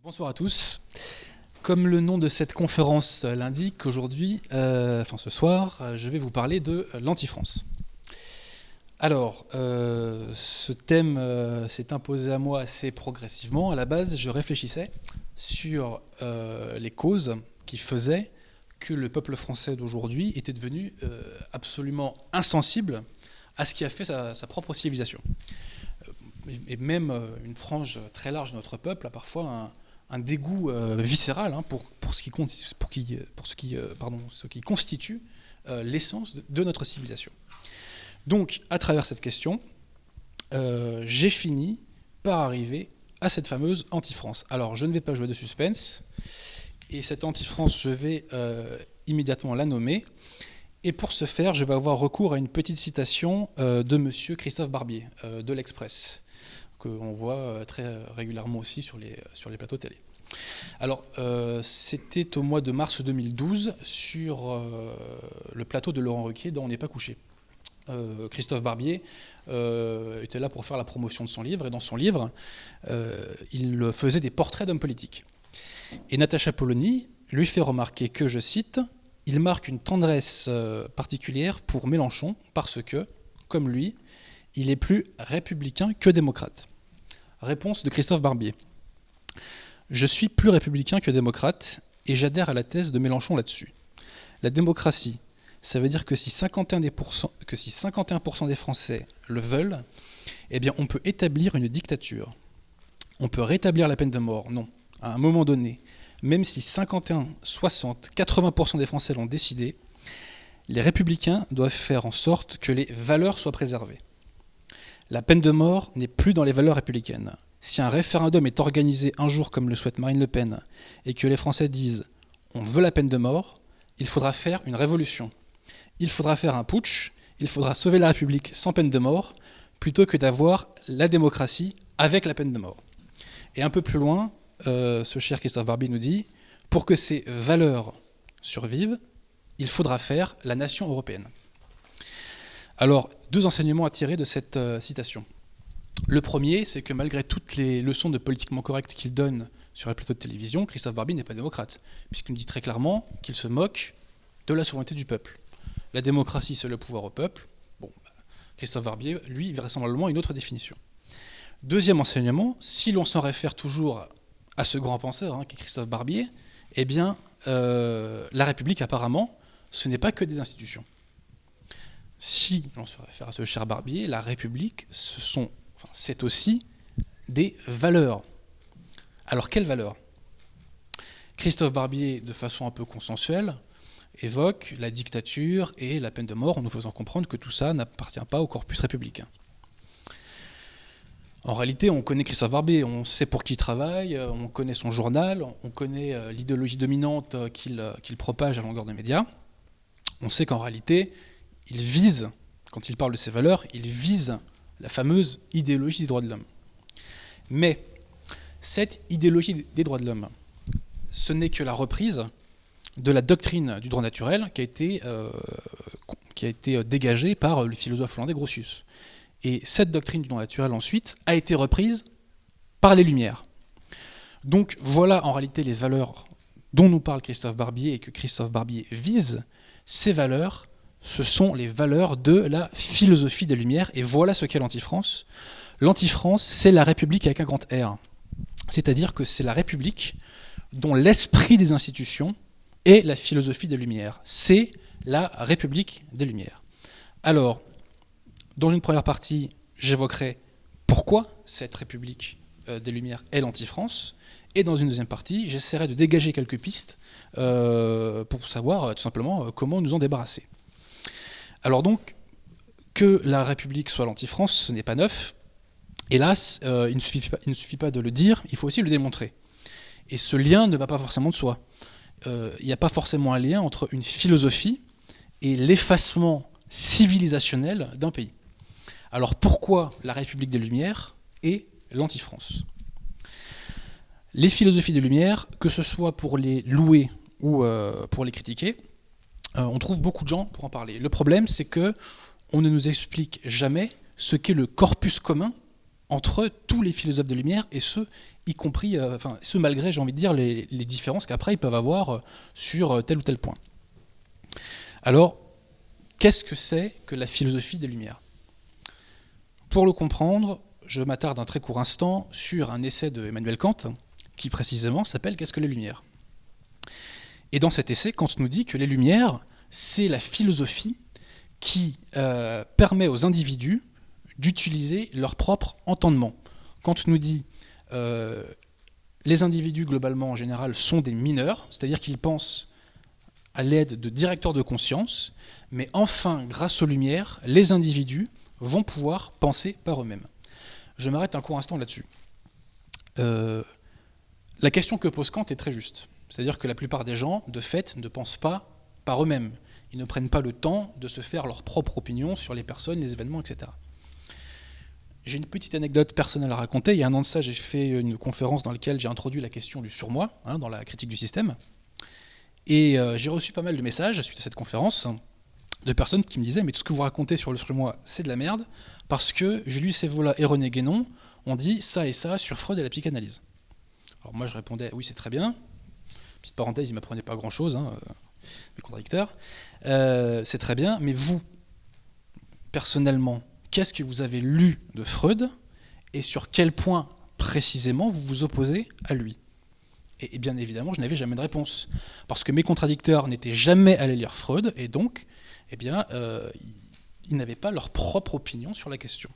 Bonsoir à tous. Comme le nom de cette conférence l'indique, aujourd'hui, ce soir, je vais vous parler de l'anti-France. Alors, ce thème s'est imposé à moi assez progressivement. À la base, je réfléchissais sur les causes qui faisaient que le peuple français d'aujourd'hui était devenu absolument insensible à ce qui a fait sa propre civilisation. Et même une frange très large de notre peuple a parfois un dégoût viscéral pour ce qui constitue l'essence de notre civilisation. Donc, à travers cette question, j'ai fini par arriver à cette fameuse anti-France. Alors, je ne vais pas jouer de suspense, et cette anti-France, je vais immédiatement la nommer. Et pour ce faire, je vais avoir recours à une petite citation de monsieur Christophe Barbier, de l'Express, qu'on voit très régulièrement aussi sur les plateaux télé. Alors, c'était au mois de mars 2012, sur le plateau de Laurent Ruquier, dans On n'est pas couché. Christophe Barbier était là pour faire la promotion de son livre, et dans son livre, il faisait des portraits d'hommes politiques. Et Natacha Polony lui fait remarquer que, je cite, « Il marque une tendresse particulière pour Mélenchon parce que, comme lui, il est plus républicain que démocrate. » Réponse de Christophe Barbier. « Je suis plus républicain que démocrate et j'adhère à la thèse de Mélenchon là-dessus. La démocratie, ça veut dire que si 51% des Français le veulent, eh bien on peut établir une dictature. On peut rétablir la peine de mort, non. À un moment donné, même si 51, 60, 80% des Français l'ont décidé, les républicains doivent faire en sorte que les valeurs soient préservées. La peine de mort n'est plus dans les valeurs républicaines. Si un référendum est organisé un jour comme le souhaite Marine Le Pen et que les Français disent « on veut la peine de mort », il faudra faire une révolution. Il faudra faire un putsch, il faudra sauver la République sans peine de mort, plutôt que d'avoir la démocratie avec la peine de mort. Et un peu plus loin, ce cher Christophe Barbier nous dit « pour que ces valeurs survivent, il faudra faire la nation européenne ». Alors, deux enseignements à tirer de cette citation. Le premier, c'est que malgré toutes les leçons de politiquement correct qu'il donne sur les plateaux de télévision, Christophe Barbier n'est pas démocrate, puisqu'il nous dit très clairement qu'il se moque de la souveraineté du peuple. La démocratie, c'est le pouvoir au peuple. Bon, Christophe Barbier, lui, vraisemblablement une autre définition. Deuxième enseignement, si l'on s'en réfère toujours à ce grand penseur qui est Christophe Barbier, eh bien, la République, apparemment, ce n'est pas que des institutions. Si l'on se réfère à ce cher Barbier, la République, c'est aussi des valeurs. Alors, quelles valeurs ? Christophe Barbier, de façon un peu consensuelle, évoque la dictature et la peine de mort en nous faisant comprendre que tout ça n'appartient pas au corpus républicain. En réalité, on connaît Christophe Barbier, on sait pour qui il travaille, on connaît son journal, on connaît l'idéologie dominante qu'il propage à longueur de médias. On sait qu'en réalité, il vise, quand il parle de ses valeurs, il vise la fameuse idéologie des droits de l'homme. Mais cette idéologie des droits de l'homme, ce n'est que la reprise de la doctrine du droit naturel qui a été dégagée par le philosophe hollandais Grotius. Et cette doctrine du droit naturel, ensuite, a été reprise par les Lumières. Donc voilà en réalité les valeurs dont nous parle Christophe Barbier et que Christophe Barbier vise. Ces valeurs, ce sont les valeurs de la philosophie des Lumières, et voilà ce qu'est l'anti-France. L'anti-France, c'est la République avec un grand R. C'est-à-dire que c'est la République dont l'esprit des institutions est la philosophie des Lumières. C'est la République des Lumières. Alors, dans une première partie, j'évoquerai pourquoi cette République des Lumières est l'anti-France, et dans une deuxième partie, j'essaierai de dégager quelques pistes pour savoir tout simplement comment nous en débarrasser. Alors donc, que la République soit l'anti-France, ce n'est pas neuf. Hélas, il ne suffit pas de le dire, il faut aussi le démontrer. Et ce lien ne va pas forcément de soi. Il n'y a pas forcément un lien entre une philosophie et l'effacement civilisationnel d'un pays. Alors pourquoi la République des Lumières et l'anti-France ? Les philosophies des Lumières, que ce soit pour les louer ou pour les critiquer, on trouve beaucoup de gens pour en parler. Le problème, c'est que on ne nous explique jamais ce qu'est le corpus commun entre tous les philosophes des Lumières et ceux y compris, ce malgré, j'ai envie de dire, les différences qu'après ils peuvent avoir sur tel ou tel point. Alors, qu'est-ce que c'est que la philosophie des Lumières ? Pour le comprendre, je m'attarde un très court instant sur un essai de Emmanuel Kant, qui précisément s'appelle « Qu'est-ce que les Lumières ?» Et dans cet essai, Kant nous dit que les Lumières, c'est la philosophie qui permet aux individus d'utiliser leur propre entendement. Kant nous dit les individus, globalement, en général, sont des mineurs, c'est-à-dire qu'ils pensent à l'aide de directeurs de conscience, mais enfin, grâce aux Lumières, les individus vont pouvoir penser par eux-mêmes. Je m'arrête un court instant là-dessus. La question que pose Kant est très juste. C'est-à-dire que la plupart des gens, de fait, ne pensent pas par eux-mêmes. Ils ne prennent pas le temps de se faire leur propre opinion sur les personnes, les événements, etc. J'ai une petite anecdote personnelle à raconter. Il y a un an de ça, j'ai fait une conférence dans laquelle j'ai introduit la question du surmoi, dans la critique du système. Et j'ai reçu pas mal de messages suite à cette conférence de personnes qui me disaient « Mais tout ce que vous racontez sur le surmoi, c'est de la merde, parce que Julius Evola et René Guénon ont dit ça et ça sur Freud et la psychanalyse. » Alors moi, je répondais « Oui, c'est très bien. » Petite parenthèse, ils ne m'apprenaient pas grand-chose, mes contradicteurs. C'est très bien, mais vous, personnellement, qu'est-ce que vous avez lu de Freud et sur quel point précisément vous vous opposez à lui ? Et bien évidemment, je n'avais jamais de réponse. Parce que mes contradicteurs n'étaient jamais allés lire Freud, et donc, ils n'avaient pas leur propre opinion sur la question.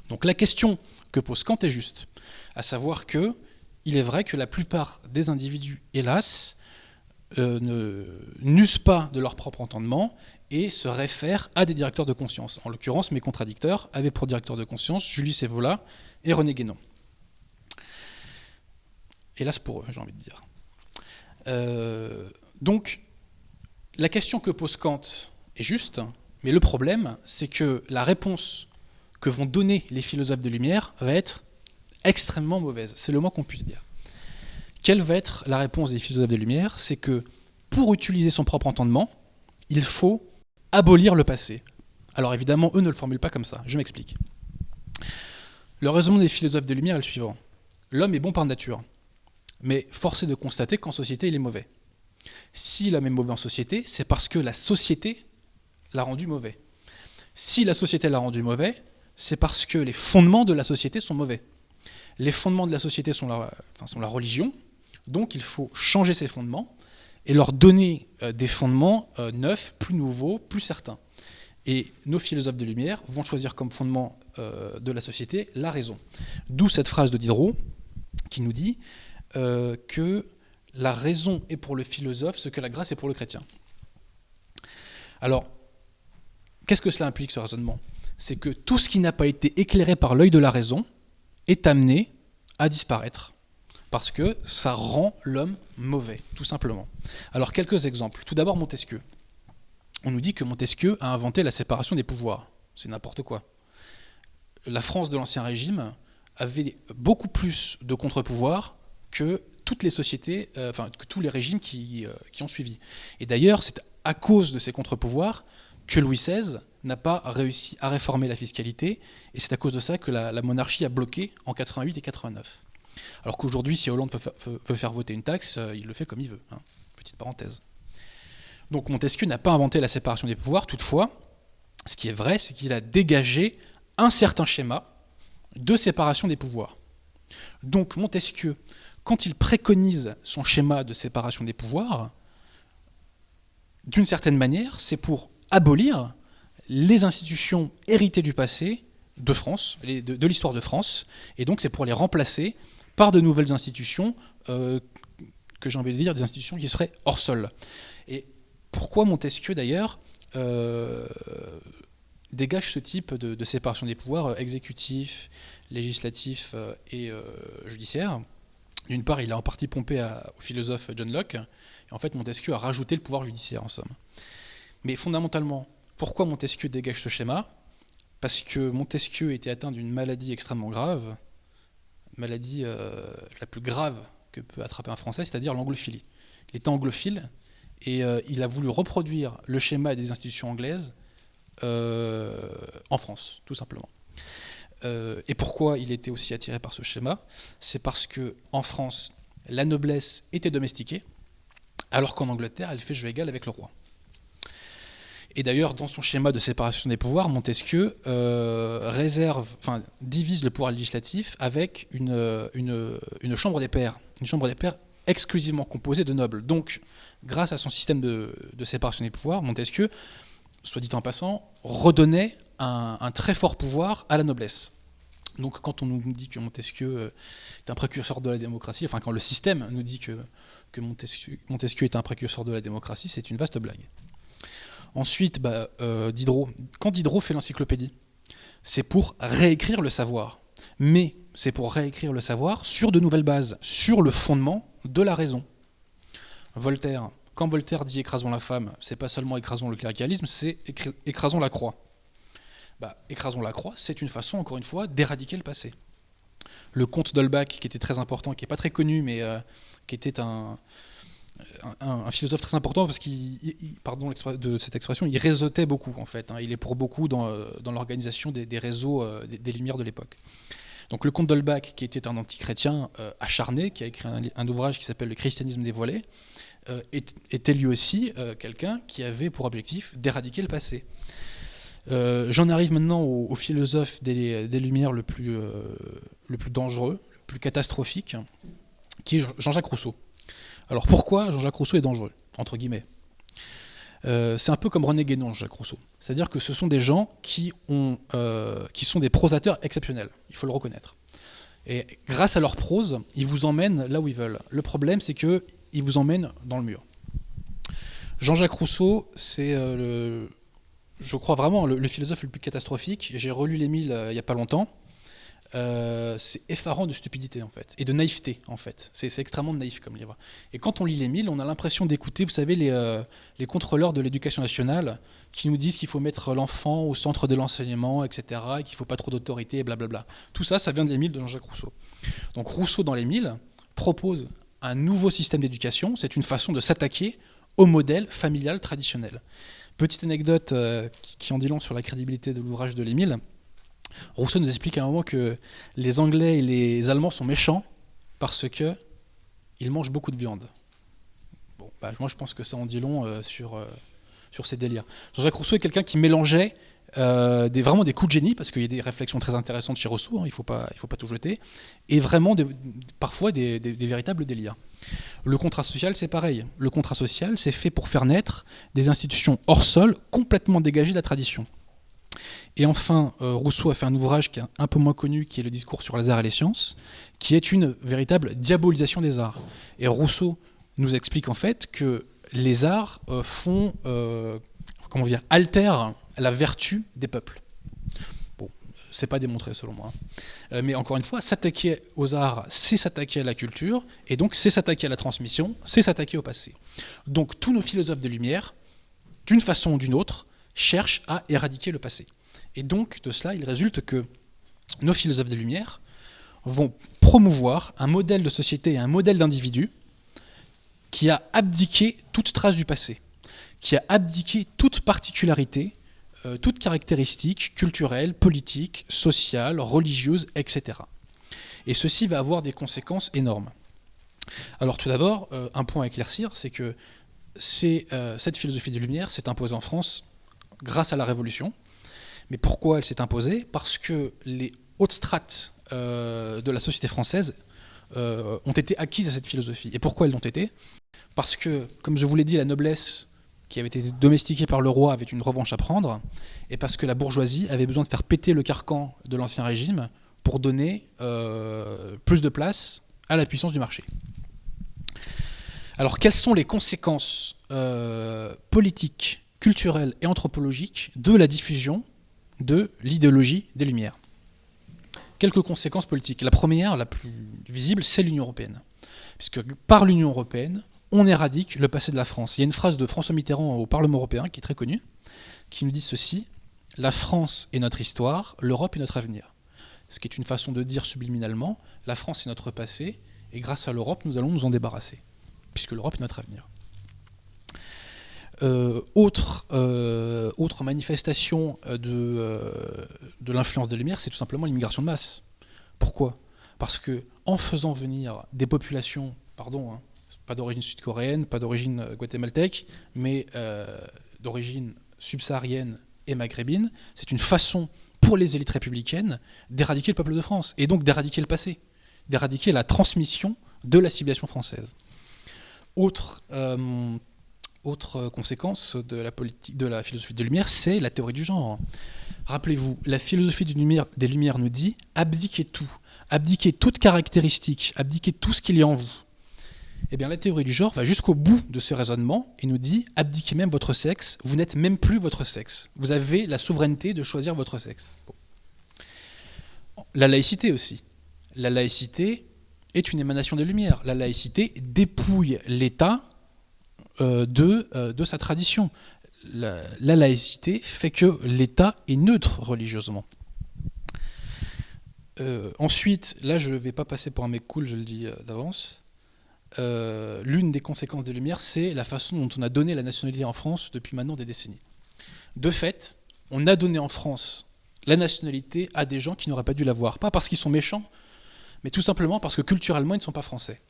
Donc la question que pose Kant est juste, à savoir que il est vrai que la plupart des individus, hélas, n'usent pas de leur propre entendement et se réfèrent à des directeurs de conscience. En l'occurrence, mes contradicteurs avaient pour directeur de conscience Julius Evola et René Guénon. Hélas pour eux, j'ai envie de dire. Donc, la question que pose Kant est juste, mais le problème, c'est que la réponse que vont donner les philosophes des Lumières va être extrêmement mauvaise. C'est le moins qu'on puisse dire. Quelle va être la réponse des philosophes des Lumières ? C'est que pour utiliser son propre entendement, il faut abolir le passé. Alors évidemment, eux ne le formulent pas comme ça. Je m'explique. Le raisonnement des philosophes des Lumières est le suivant. L'homme est bon par nature, mais force est de constater qu'en société, il est mauvais. Si l'homme est mauvais en société, c'est parce que la société l'a rendu mauvais. Si la société l'a rendu mauvais, c'est parce que les fondements de la société sont mauvais. Les fondements de la société sont la religion, donc il faut changer ces fondements et leur donner des fondements neufs, plus nouveaux, plus certains. Et nos philosophes des Lumières vont choisir comme fondement de la société la raison. D'où cette phrase de Diderot qui nous dit que la raison est pour le philosophe ce que la grâce est pour le chrétien. Alors, qu'est-ce que cela implique, ce raisonnement ? C'est que tout ce qui n'a pas été éclairé par l'œil de la raison est amené à disparaître, parce que ça rend l'homme mauvais, tout simplement. Alors, quelques exemples. Tout d'abord, Montesquieu. On nous dit que Montesquieu a inventé la séparation des pouvoirs. C'est n'importe quoi. La France de l'Ancien Régime avait beaucoup plus de contre-pouvoirs que toutes les sociétés, que tous les régimes qui ont suivi. Et d'ailleurs, c'est à cause de ces contre-pouvoirs que Louis XVI n'a pas réussi à réformer la fiscalité, et c'est à cause de ça que la monarchie a bloqué en 88 et 89. Alors qu'aujourd'hui, si Hollande veut faire voter une taxe, il le fait comme il veut. Petite parenthèse. Donc Montesquieu n'a pas inventé la séparation des pouvoirs, toutefois, ce qui est vrai, c'est qu'il a dégagé un certain schéma de séparation des pouvoirs. Donc Montesquieu, quand il préconise son schéma de séparation des pouvoirs, d'une certaine manière, c'est pour abolir les institutions héritées du passé de France, de l'histoire de France, et donc c'est pour les remplacer par de nouvelles institutions, que j'ai envie de dire des institutions qui seraient hors sol. Et pourquoi Montesquieu, d'ailleurs, dégage ce type de séparation des pouvoirs exécutifs, législatifs et judiciaires ? D'une part, il a en partie pompé au philosophe John Locke, et en fait, Montesquieu a rajouté le pouvoir judiciaire, en somme. Mais fondamentalement, pourquoi Montesquieu dégage ce schéma ? Parce que Montesquieu était atteint d'une maladie extrêmement grave, maladie la plus grave que peut attraper un Français, c'est-à-dire l'anglophilie. Il était anglophile, et il a voulu reproduire le schéma des institutions anglaises en France, tout simplement. Et pourquoi il était aussi attiré par ce schéma? C'est parce que en France, la noblesse était domestiquée, alors qu'en Angleterre, elle fait jeu égal avec le roi. Et d'ailleurs, dans son schéma de séparation des pouvoirs, Montesquieu divise le pouvoir législatif avec une chambre des pairs, exclusivement composée de nobles. Donc, grâce à son système de séparation des pouvoirs, Montesquieu, soit dit en passant, redonnait un très fort pouvoir à la noblesse. Donc quand on nous dit que Montesquieu est un précurseur de la démocratie, enfin quand le système nous dit que Montesquieu est un précurseur de la démocratie, c'est une vaste blague. Ensuite, Diderot. Quand Diderot fait l'encyclopédie, c'est pour réécrire le savoir. Mais c'est pour réécrire le savoir sur de nouvelles bases, sur le fondement de la raison. Voltaire, quand Voltaire dit écrasons la femme, c'est pas seulement écrasons le cléricalisme, c'est écrasons la croix. Écrasons la croix, c'est une façon, encore une fois, d'éradiquer le passé. Le comte d'Holbach, qui était très important, qui n'est pas très connu, mais qui était un philosophe très important, parce pardon de cette expression, il réseautait beaucoup, en fait. Il est pour beaucoup dans l'organisation des réseaux des Lumières de l'époque. Donc le comte d'Holbach, qui était un antichrétien acharné, qui a écrit un ouvrage qui s'appelle Le christianisme dévoilé, était lui aussi quelqu'un qui avait pour objectif d'éradiquer le passé. J'en arrive maintenant au philosophe des Lumières le plus dangereux, le plus catastrophique, qui est Jean-Jacques Rousseau. Alors pourquoi Jean-Jacques Rousseau est dangereux, entre guillemets? C'est un peu comme René Guénon, Jean-Jacques Rousseau. C'est-à-dire que ce sont des gens qui sont des prosateurs exceptionnels, il faut le reconnaître. Et grâce à leur prose, ils vous emmènent là où ils veulent. Le problème, c'est qu'ils vous emmènent dans le mur. Jean-Jacques Rousseau, c'est je crois vraiment le philosophe le plus catastrophique. J'ai relu l'Émile il n'y a pas longtemps. C'est effarant de stupidité en fait, et de naïveté en fait. C'est extrêmement naïf comme livre. Et quand on lit l'Émile, on a l'impression d'écouter, vous savez, les contrôleurs de l'éducation nationale qui nous disent qu'il faut mettre l'enfant au centre de l'enseignement, etc., et qu'il ne faut pas trop d'autorité, blablabla. Tout ça, ça vient de l'Émile de Jean-Jacques Rousseau. Donc Rousseau, dans l'Émile, propose un nouveau système d'éducation. C'est une façon de s'attaquer au modèle familial traditionnel. Petite anecdote qui en dit long sur la crédibilité de l'ouvrage de l'Émile. Rousseau nous explique à un moment que les Anglais et les Allemands sont méchants parce qu'ils mangent beaucoup de viande. Bon, moi je pense que ça en dit long sur ces délires. Jean-Jacques Rousseau est quelqu'un qui mélangeait vraiment des coups de génie, parce qu'il y a des réflexions très intéressantes chez Rousseau, il faut pas tout jeter, et vraiment parfois des véritables délires. Le contrat social, c'est pareil. Le contrat social, c'est fait pour faire naître des institutions hors sol, complètement dégagées de la tradition. Et enfin, Rousseau a fait un ouvrage qui est un peu moins connu, qui est le discours sur les arts et les sciences, qui est une véritable diabolisation des arts. Et Rousseau nous explique en fait que les arts altèrent la vertu des peuples. Bon, c'est pas démontré selon moi. Mais encore une fois, s'attaquer aux arts, c'est s'attaquer à la culture, et donc c'est s'attaquer à la transmission, c'est s'attaquer au passé. Donc tous nos philosophes des Lumières, d'une façon ou d'une autre, cherchent à éradiquer le passé. Et donc de cela, il résulte que nos philosophes des Lumières vont promouvoir un modèle de société et un modèle d'individu qui a abdiqué toute trace du passé, qui a abdiqué toute particularité, toute caractéristique culturelle, politique, sociale, religieuse, etc. Et ceci va avoir des conséquences énormes. Alors tout d'abord, un point à éclaircir, c'est que cette philosophie des Lumières s'est imposée en France grâce à la Révolution. Mais pourquoi elle s'est imposée? Parce que les hautes strates de la société française ont été acquises à cette philosophie. Et pourquoi elles l'ont été? Parce que, comme je vous l'ai dit, la noblesse qui avait été domestiquée par le roi avait une revanche à prendre, et parce que la bourgeoisie avait besoin de faire péter le carcan de l'Ancien Régime pour donner plus de place à la puissance du marché. Alors, quelles sont les conséquences politiques, culturelles et anthropologiques de la diffusion de l'idéologie des Lumières? Quelques conséquences politiques. La première, la plus visible, c'est l'Union européenne. Puisque par l'Union européenne, on éradique le passé de la France. Il y a une phrase de François Mitterrand au Parlement européen qui est très connue, qui nous dit ceci: « La France est notre histoire, l'Europe est notre avenir ». Ce qui est une façon de dire subliminalement, la France est notre passé, et grâce à l'Europe, nous allons nous en débarrasser, puisque l'Europe est notre avenir. Autre manifestation de l'influence des Lumières, c'est tout simplement l'immigration de masse. Pourquoi ? Parce que en faisant venir des populations, pardon, hein, pas d'origine sud-coréenne, pas d'origine guatémaltèque, mais d'origine subsaharienne et maghrébine, c'est une façon pour les élites républicaines d'éradiquer le peuple de France, et donc d'éradiquer le passé, d'éradiquer la transmission de la civilisation française. Autre conséquence de la philosophie des Lumières, c'est la théorie du genre. Rappelez-vous, la philosophie des Lumières nous dit abdiquez tout, abdiquez toute caractéristique, abdiquez tout ce qu'il y a en vous. Eh bien, la théorie du genre va jusqu'au bout de ce raisonnement et nous dit abdiquez même votre sexe, vous n'êtes même plus votre sexe. Vous avez la souveraineté de choisir votre sexe. Bon. La laïcité aussi. La laïcité est une émanation des Lumières. La laïcité dépouille l'État de sa tradition. La laïcité fait que l'État est neutre religieusement. Ensuite, là je ne vais pas passer pour un mec cool, je le dis d'avance. L'une des conséquences des Lumières, c'est la façon dont on a donné la nationalité en France depuis maintenant des décennies. De fait, on a donné en France la nationalité à des gens qui n'auraient pas dû l'avoir. Pas parce qu'ils sont méchants, mais tout simplement parce que culturellement, ils ne sont pas français.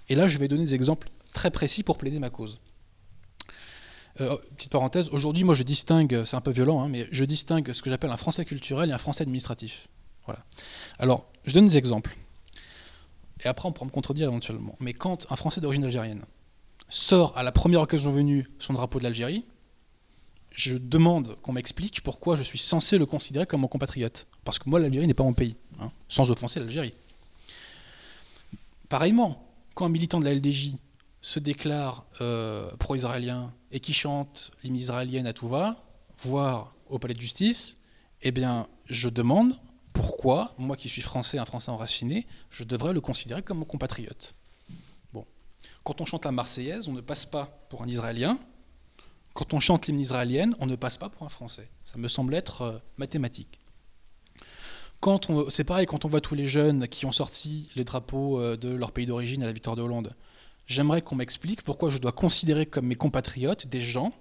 Et là, je vais donner des exemples très précis pour plaider ma cause. Petite parenthèse, aujourd'hui, moi je distingue, c'est un peu violent, hein, mais je distingue ce que j'appelle un français culturel et un français administratif. Voilà. Alors, je donne des exemples. Et après, on pourra me contredire éventuellement. Mais quand un Français d'origine algérienne sort à la première occasion venue son drapeau de l'Algérie, je demande qu'on m'explique pourquoi je suis censé le considérer comme mon compatriote. Parce que moi, l'Algérie n'est pas mon pays, hein, sans offenser l'Algérie. Pareillement, quand un militant de la LDJ se déclare pro-israélien et qui chante l'hymne israélienne à tout va, voire au palais de justice, eh bien, je demande pourquoi, moi qui suis français, un français enraciné, je devrais le considérer comme mon compatriote. Bon. Quand on chante la Marseillaise, on ne passe pas pour un Israélien. Quand on chante l'hymne israélienne, on ne passe pas pour un Français. Ça me semble être mathématique. C'est pareil, quand on voit tous les jeunes qui ont sorti les drapeaux de leur pays d'origine à la victoire de Hollande, j'aimerais qu'on m'explique pourquoi je dois considérer comme mes compatriotes des gens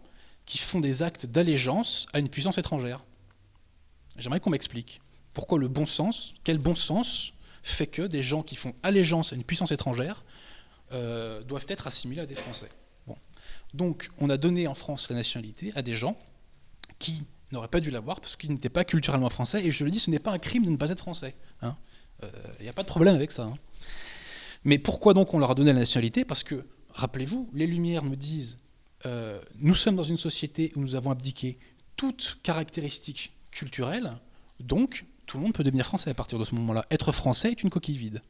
qui font des actes d'allégeance à une puissance étrangère. J'aimerais qu'on m'explique. Pourquoi le bon sens, quel bon sens fait que des gens qui font allégeance à une puissance étrangère doivent être assimilés à des Français. Bon. Donc on a donné en France la nationalité à des gens qui n'auraient pas dû l'avoir parce qu'ils n'étaient pas culturellement français, et je le dis, ce n'est pas un crime de ne pas être français. Hein. Y a pas de problème avec ça. Hein. Mais pourquoi donc on leur a donné la nationalité ? Parce que, rappelez-vous, les Lumières nous disent nous sommes dans une société où nous avons abdiqué toute caractéristique culturelle, donc tout le monde peut devenir français à partir de ce moment-là. Être français est une coquille vide.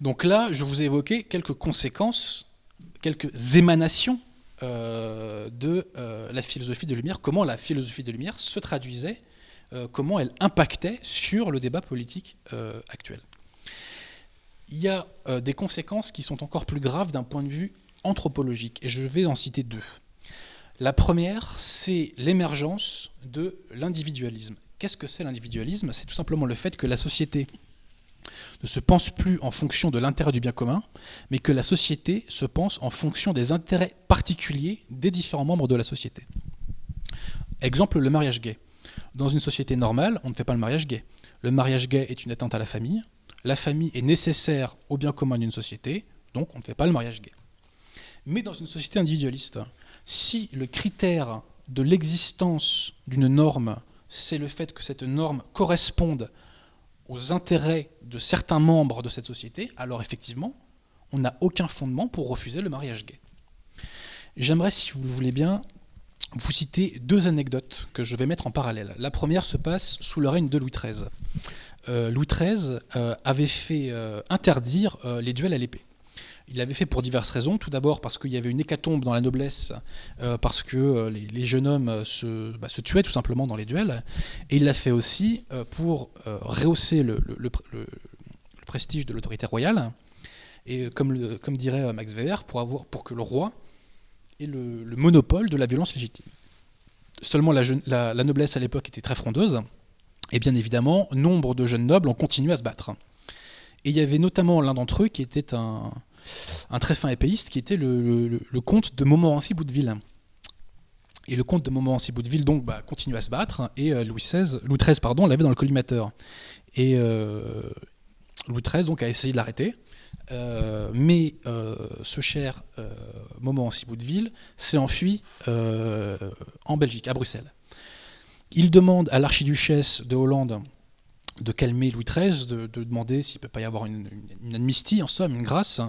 Donc là, je vous ai évoqué quelques conséquences, quelques émanations de la philosophie des Lumières, comment la philosophie des Lumières se traduisait, comment elle impactait sur le débat politique actuel. Il y a des conséquences qui sont encore plus graves d'un point de vue anthropologique, et je vais en citer deux. La première, c'est l'émergence de l'individualisme. Qu'est-ce que c'est l'individualisme ? C'est tout simplement le fait que la société ne se pense plus en fonction de l'intérêt du bien commun, mais que la société se pense en fonction des intérêts particuliers des différents membres de la société. Exemple, le mariage gay. Dans une société normale, on ne fait pas le mariage gay. Le mariage gay est une atteinte à la famille est nécessaire au bien commun d'une société, donc on ne fait pas le mariage gay. Mais dans une société individualiste, si le critère de l'existence d'une norme, c'est le fait que cette norme corresponde aux intérêts de certains membres de cette société, alors effectivement, on n'a aucun fondement pour refuser le mariage gay. J'aimerais, si vous le voulez bien, vous citer deux anecdotes que je vais mettre en parallèle. La première se passe sous le règne de Louis XIII. Louis XIII avait fait interdire les duels à l'épée. Il l'avait fait pour diverses raisons. Tout d'abord parce qu'il y avait une hécatombe dans la noblesse, parce que les jeunes hommes se tuaient tout simplement dans les duels. Et il l'a fait aussi pour rehausser le prestige de l'autorité royale. Et comme dirait Max Weber, pour que le roi ait le monopole de la violence légitime. Seulement la noblesse à l'époque était très frondeuse. Et bien évidemment, nombre de jeunes nobles ont continué à se battre. Et il y avait notamment l'un d'entre eux qui était un très fin épéiste, qui était le comte de Montmorency-Bouteville. Et le comte de Montmorency-Bouteville donc continue à se battre, et Louis XIII l'avait dans le collimateur. Et Louis XIII donc a essayé de l'arrêter, mais ce cher Montmorency-Bouteville s'est enfui en Belgique, à Bruxelles. Il demande à l'archiduchesse de Hollande de calmer Louis XIII, de demander s'il ne peut pas y avoir une amnistie, en somme, une grâce.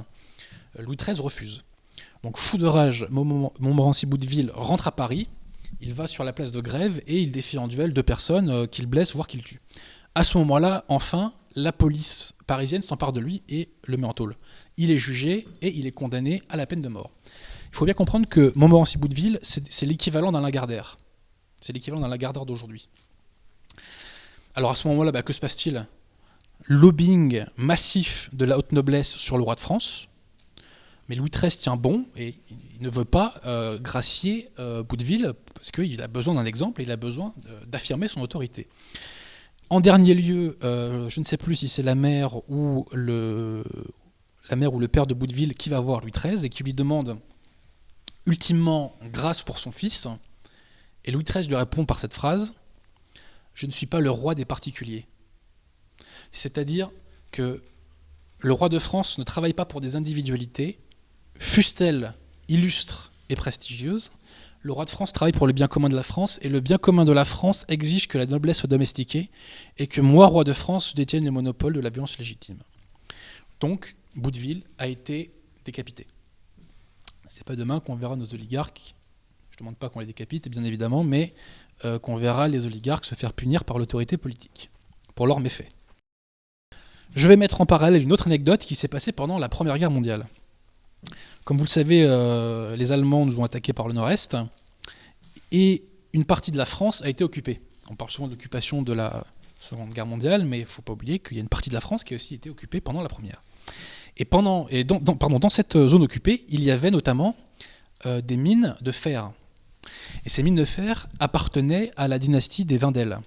Louis XIII refuse. Donc, fou de rage, Montmorency-Bouteville rentre à Paris, il va sur la place de Grève et il défie en duel 2 personnes qu'il blesse, voire qu'il tue. À ce moment-là, enfin, la police parisienne s'empare de lui et le met en tôle. Il est jugé et il est condamné à la peine de mort. Il faut bien comprendre que Montmorency-Bouteville, c'est l'équivalent d'un Lagardère. C'est l'équivalent d'un Lagardère d'aujourd'hui. Alors à ce moment-là, que se passe-t-il ? Lobbying massif de la haute noblesse sur le roi de France. Mais Louis XIII tient bon et il ne veut pas gracier Bouteville parce qu'il a besoin d'un exemple et il a besoin d'affirmer son autorité. En dernier lieu, je ne sais plus si c'est la mère ou le père de Bouteville qui va voir Louis XIII et qui lui demande ultimement grâce pour son fils. Et Louis XIII lui répond par cette phrase : « Je ne suis pas le roi des particuliers ». C'est-à-dire que le roi de France ne travaille pas pour des individualités, fussent-elles illustres et prestigieuses. Le roi de France travaille pour le bien commun de la France, et le bien commun de la France exige que la noblesse soit domestiquée, et que moi, roi de France, détienne le monopole de la violence légitime. Donc, Bouteville a été décapité. C'est pas demain qu'on verra nos oligarques, je ne demande pas qu'on les décapite, bien évidemment, mais qu'on verra les oligarques se faire punir par l'autorité politique, pour leurs méfaits. Je vais mettre en parallèle une autre anecdote qui s'est passée pendant la Première Guerre mondiale. Comme vous le savez, les Allemands nous ont attaqués par le nord-est, et une partie de la France a été occupée. On parle souvent de l'occupation de la Seconde Guerre mondiale, mais il ne faut pas oublier qu'il y a une partie de la France qui a aussi été occupée pendant la Première. Et dans cette zone occupée, il y avait notamment des mines de fer. Et ces mines de fer appartenaient à la dynastie des Wendel,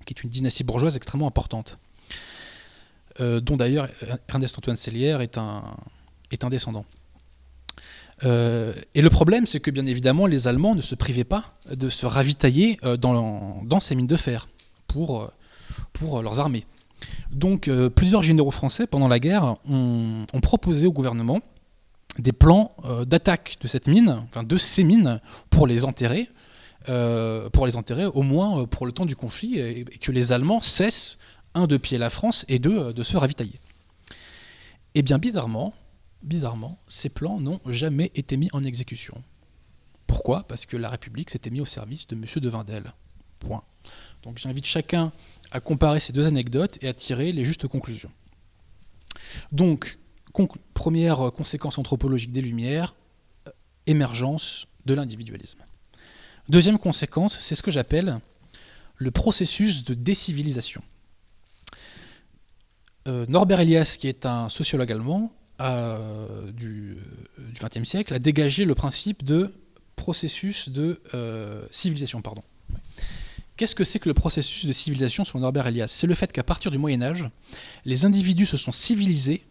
qui est une dynastie bourgeoise extrêmement importante, dont d'ailleurs Ernest-Antoine Sellière est un descendant. Et le problème, c'est que bien évidemment, les Allemands ne se privaient pas de se ravitailler dans ces mines de fer pour leurs armées. Donc plusieurs généraux français, pendant la guerre, ont proposé au gouvernement des plans d'attaque de ces mines, pour les enterrer au moins pour le temps du conflit, et que les Allemands cessent, un, de piller la France, et deux, de se ravitailler. Et bien bizarrement, ces plans n'ont jamais été mis en exécution. Pourquoi ? Parce que la République s'était mise au service de M. de Wendel. Point. Donc j'invite chacun à comparer ces 2 anecdotes et à tirer les justes conclusions. Donc, première conséquence anthropologique des Lumières, émergence de l'individualisme. Deuxième conséquence, c'est ce que j'appelle le processus de décivilisation. Norbert Elias, qui est un sociologue allemand du XXe siècle, a dégagé le principe de processus de civilisation. Qu'est-ce que c'est que le processus de civilisation selon Norbert Elias ? C'est le fait qu'à partir du Moyen-Âge, les individus se sont civilisés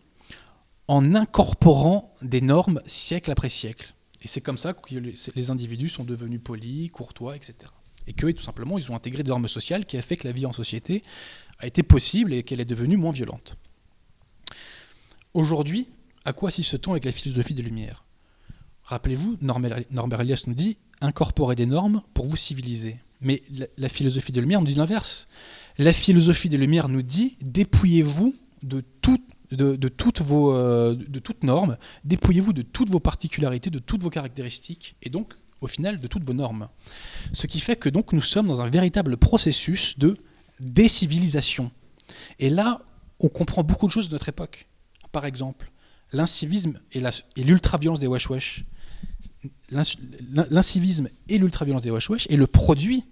en incorporant des normes siècle après siècle. Et c'est comme ça que les individus sont devenus polis, courtois, etc. Et que, tout simplement, ils ont intégré des normes sociales qui a fait que la vie en société a été possible et qu'elle est devenue moins violente. Aujourd'hui, à quoi assiste-t-on avec la philosophie des Lumières ? Rappelez-vous, Norbert Elias nous dit « incorporez des normes pour vous civiliser ». Mais la philosophie des Lumières nous dit l'inverse. La philosophie des Lumières nous dit « dépouillez-vous de toutes normes, dépouillez-vous de toutes vos particularités, de toutes vos caractéristiques, et donc, au final, de toutes vos normes. » Ce qui fait que donc nous sommes dans un véritable processus de décivilisation. Et là, on comprend beaucoup de choses de notre époque. Par exemple, l'incivisme et l'ultraviolence des wesh-wesh. L'incivisme et l'ultraviolence des wesh-wesh est le produit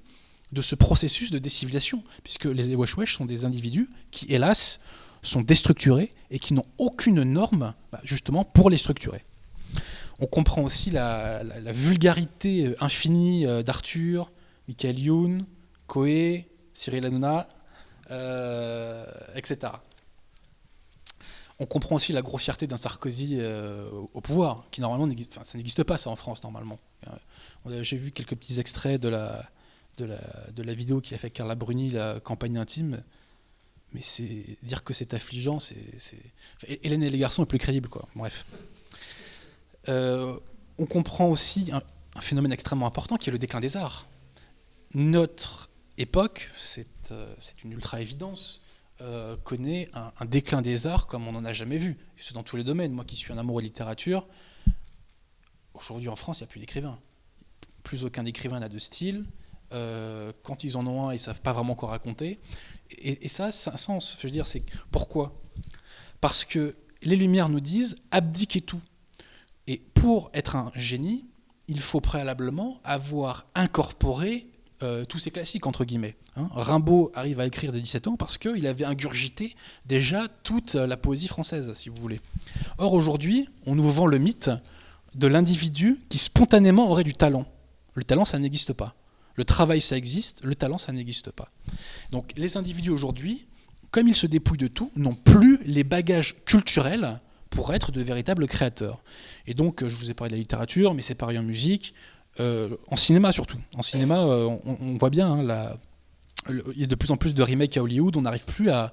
de ce processus de décivilisation, puisque les wesh-wesh sont des individus qui, hélas, sont déstructurés et qui n'ont aucune norme, justement, pour les structurer. On comprend aussi la vulgarité infinie d'Arthur, Michael Youn, Coé, Cyril Hanouna, etc. On comprend aussi la grossièreté d'un Sarkozy au pouvoir, qui normalement ça n'existe pas ça en France normalement. J'ai vu quelques petits extraits de la vidéo qui a fait Carla Bruni, la campagne intime, mais c'est dire que c'est affligeant, Hélène et les garçons est plus crédible, quoi. Bref. On comprend aussi un phénomène extrêmement important qui est le déclin des arts. Notre époque, c'est une ultra-évidence, connaît un déclin des arts comme on n'en a jamais vu. C'est dans tous les domaines. Moi qui suis un amoureux de littérature, aujourd'hui en France, il n'y a plus d'écrivains. Plus aucun écrivain n'a de style. Quand ils en ont un, ils ne savent pas vraiment quoi raconter. Et ça a un sens. Je veux dire, c'est pourquoi ? Parce que les Lumières nous disent abdiquez tout. Et pour être un génie, il faut préalablement avoir incorporé tous ces classiques, entre guillemets. Rimbaud arrive à écrire dès 17 ans parce qu'il avait ingurgité déjà toute la poésie française, si vous voulez. Or, aujourd'hui, on nous vend le mythe de l'individu qui spontanément aurait du talent. Le talent, ça n'existe pas. Le travail, ça existe. Le talent, ça n'existe pas. Donc, les individus aujourd'hui, comme ils se dépouillent de tout, n'ont plus les bagages culturels pour être de véritables créateurs. Et donc, je vous ai parlé de la littérature, mais c'est pareil en musique, en cinéma surtout. En cinéma, on voit bien, il y a de plus en plus de remakes à Hollywood, on n'arrive plus à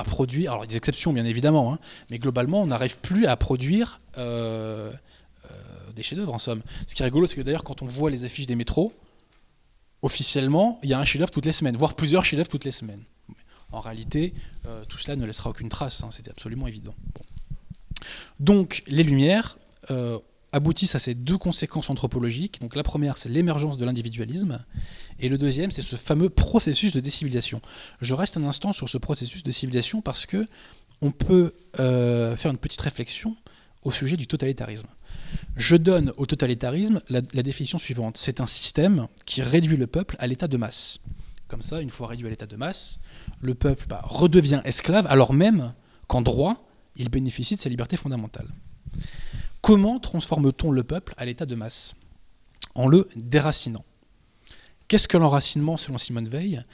produire, alors il y a des exceptions bien évidemment, mais globalement, on n'arrive plus à produire des chefs-d'œuvre en somme. Ce qui est rigolo, c'est que d'ailleurs, quand on voit les affiches des métros, officiellement, il y a un chef-d'œuvre toutes les semaines, voire plusieurs chefs-d'œuvre toutes les semaines. En réalité, tout cela ne laissera aucune trace, c'était absolument évident. Bon. Donc, les Lumières aboutissent à ces deux conséquences anthropologiques. Donc, la première, c'est l'émergence de l'individualisme, et le deuxième, c'est ce fameux processus de décivilisation. Je reste un instant sur ce processus de civilisation parce que on peut faire une petite réflexion au sujet du totalitarisme. Je donne au totalitarisme la définition suivante. C'est un système qui réduit le peuple à l'état de masse. Comme ça, une fois réduit à l'état de masse, le peuple redevient esclave, alors même qu'en droit, il bénéficie de sa liberté fondamentale. Comment transforme-t-on le peuple à l'état de masse ? En le déracinant. Qu'est-ce que l'enracinement selon Simone Veil ?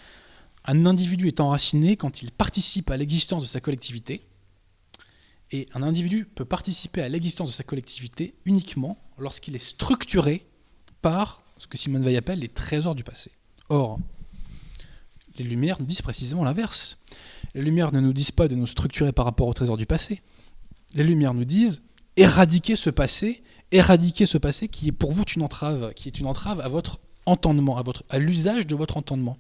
Un individu est enraciné quand il participe à l'existence de sa collectivité, et un individu peut participer à l'existence de sa collectivité uniquement lorsqu'il est structuré par ce que Simone Veil appelle les trésors du passé. Or, les Lumières nous disent précisément l'inverse. Les Lumières ne nous disent pas de nous structurer par rapport aux trésors du passé. Les Lumières nous disent éradiquer ce passé qui est pour vous une entrave, qui est une entrave à votre entendement, à l'usage de votre entendement.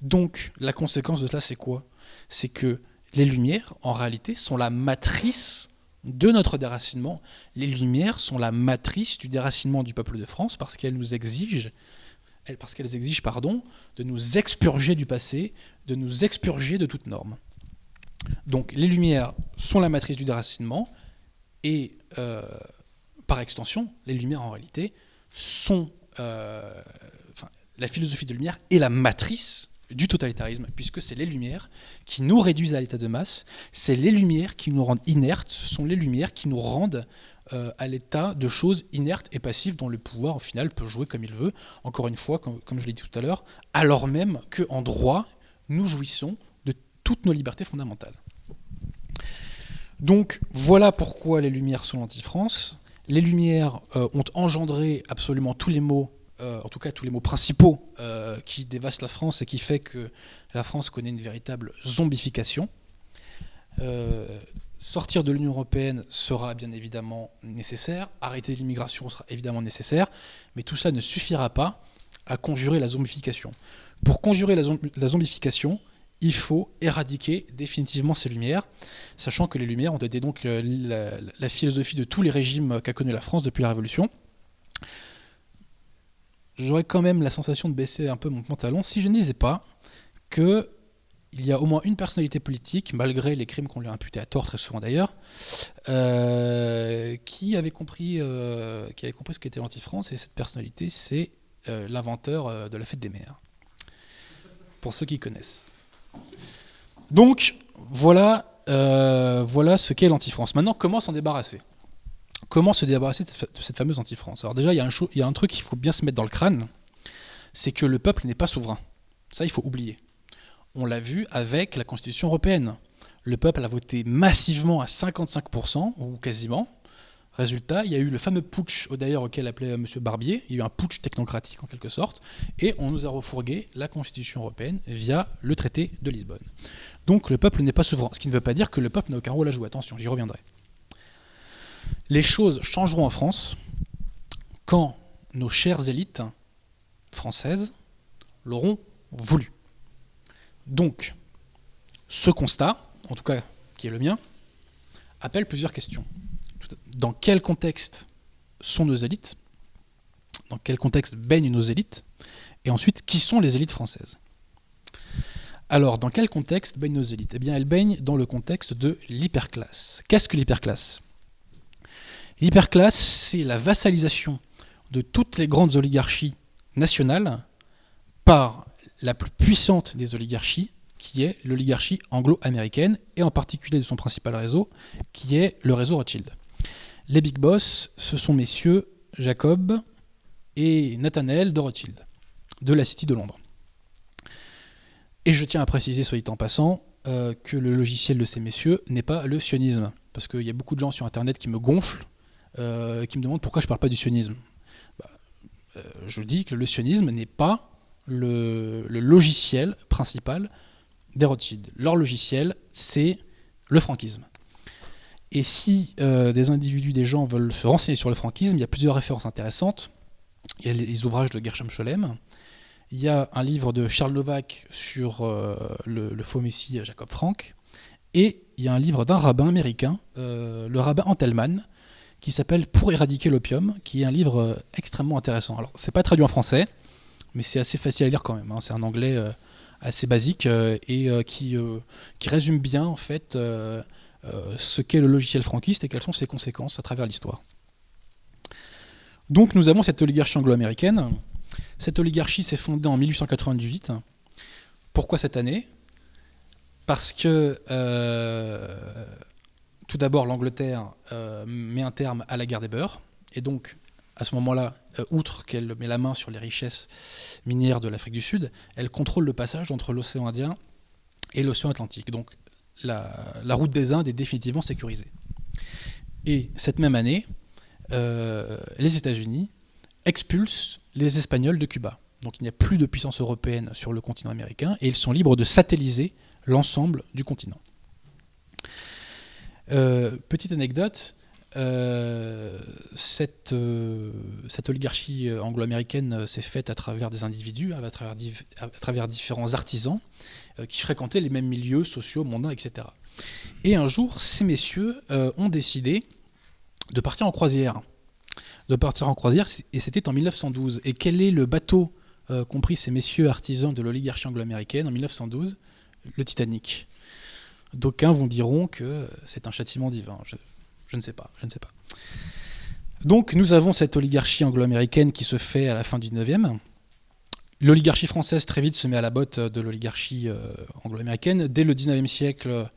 Donc, la conséquence de cela, c'est quoi ? C'est que les Lumières, en réalité, sont la matrice de notre déracinement. Les Lumières sont la matrice du déracinement du peuple de France parce qu'elles exigent de nous expurger du passé, de nous expurger de toute norme. Donc les Lumières sont la matrice du déracinement et par extension, les Lumières en réalité sont... la philosophie de Lumière est la matrice du totalitarisme, puisque c'est les Lumières qui nous réduisent à l'état de masse, c'est les Lumières qui nous rendent inertes, ce sont les Lumières qui nous rendent à l'état de choses inertes et passives dont le pouvoir, au final, peut jouer comme il veut, encore une fois, comme je l'ai dit tout à l'heure, alors même qu'en droit, nous jouissons de toutes nos libertés fondamentales. Donc, voilà pourquoi les Lumières sont l'anti-France. Les Lumières ont engendré absolument tous les maux, en tout cas tous les maux principaux qui dévastent la France et qui fait que la France connaît une véritable zombification. Sortir de l'Union européenne sera bien évidemment nécessaire, arrêter l'immigration sera évidemment nécessaire, mais tout ça ne suffira pas à conjurer la zombification. Pour conjurer la zombification, il faut éradiquer définitivement ces Lumières, sachant que les Lumières ont été donc la philosophie de tous les régimes qu'a connu la France depuis la Révolution. J'aurais quand même la sensation de baisser un peu mon pantalon si je ne disais pas qu'il y a au moins une personnalité politique, malgré les crimes qu'on lui a imputés à tort très souvent d'ailleurs, qui avait compris ce qu'était l'anti-France, et cette personnalité, c'est l'inventeur de la fête des mères. Pour ceux qui connaissent. Donc, voilà ce qu'est l'anti-France. Maintenant, comment s'en débarrasser ? Comment se débarrasser de cette fameuse anti-France ? Alors déjà, il y a un truc qu'il faut bien se mettre dans le crâne, c'est que le peuple n'est pas souverain. Ça, il faut oublier. On l'a vu avec la Constitution européenne. Le peuple a voté massivement à 55%, ou quasiment. Résultat, il y a eu le fameux putsch, d'ailleurs auquel appelait M. Barbier, il y a eu un putsch technocratique en quelque sorte, et on nous a refourgué la Constitution européenne via le traité de Lisbonne. Donc le peuple n'est pas souverain, ce qui ne veut pas dire que le peuple n'a aucun rôle à jouer, attention, j'y reviendrai. Les choses changeront en France quand nos chères élites françaises l'auront voulu. Donc, ce constat, en tout cas qui est le mien, appelle plusieurs questions. Dans quel contexte sont nos élites ? Dans quel contexte baignent nos élites ? Et ensuite, qui sont les élites françaises ? Alors, dans quel contexte baignent nos élites ? Eh bien, elles baignent dans le contexte de l'hyperclasse. Qu'est-ce que l'hyperclasse ? L'hyperclasse, c'est la vassalisation de toutes les grandes oligarchies nationales par la plus puissante des oligarchies, qui est l'oligarchie anglo-américaine, et en particulier de son principal réseau, qui est le réseau Rothschild. Les big boss, ce sont messieurs Jacob et Nathanael de Rothschild, de la City de Londres. Et je tiens à préciser, soit dit en passant, que le logiciel de ces messieurs n'est pas le sionisme, parce qu'il y a beaucoup de gens sur Internet qui me gonflent, qui me demandent pourquoi je ne parle pas du sionisme. Je dis que le sionisme n'est pas le logiciel principal des Rothschild. Leur logiciel, c'est le franquisme. Et si des individus, des gens veulent se renseigner sur le franquisme, il y a plusieurs références intéressantes. Il y a les ouvrages de Gershom Scholem, il y a un livre de Charles Novak sur le faux messie Jacob Frank, et il y a un livre d'un rabbin américain, le rabbin Antelman, qui s'appelle « Pour éradiquer l'opium », qui est un livre extrêmement intéressant. Alors, c'est pas traduit en français, mais c'est assez facile à lire quand même, hein. C'est un anglais assez basique et qui résume bien en fait ce qu'est le logiciel franquiste et quelles sont ses conséquences à travers l'histoire. Donc nous avons cette oligarchie anglo-américaine. Cette oligarchie s'est fondée en 1898. Pourquoi cette année ? Parce que tout d'abord l'Angleterre met un terme à la guerre des beurs, et donc à ce moment-là, outre qu'elle met la main sur les richesses minières de l'Afrique du Sud, elle contrôle le passage entre l'océan Indien et l'océan Atlantique. Donc la route des Indes est définitivement sécurisée. Et cette même année, les États-Unis expulsent les Espagnols de Cuba. Donc il n'y a plus de puissance européenne sur le continent américain et ils sont libres de satelliser l'ensemble du continent. Petite anecdote, cette oligarchie anglo-américaine s'est faite à travers des individus, à travers différents artisans qui fréquentaient les mêmes milieux sociaux, mondains, etc. Et un jour, ces messieurs ont décidé de partir en croisière. Et c'était en 1912. Et quel est le bateau qu'ont pris ces messieurs artisans de l'oligarchie anglo-américaine en 1912 ? Le Titanic. D'aucuns vous diront que c'est un châtiment divin. Je ne sais pas. Donc nous avons cette oligarchie anglo-américaine qui se fait à la fin du 19e. L'oligarchie française très vite se met à la botte de l'oligarchie anglo-américaine. Dès le 19e siècle,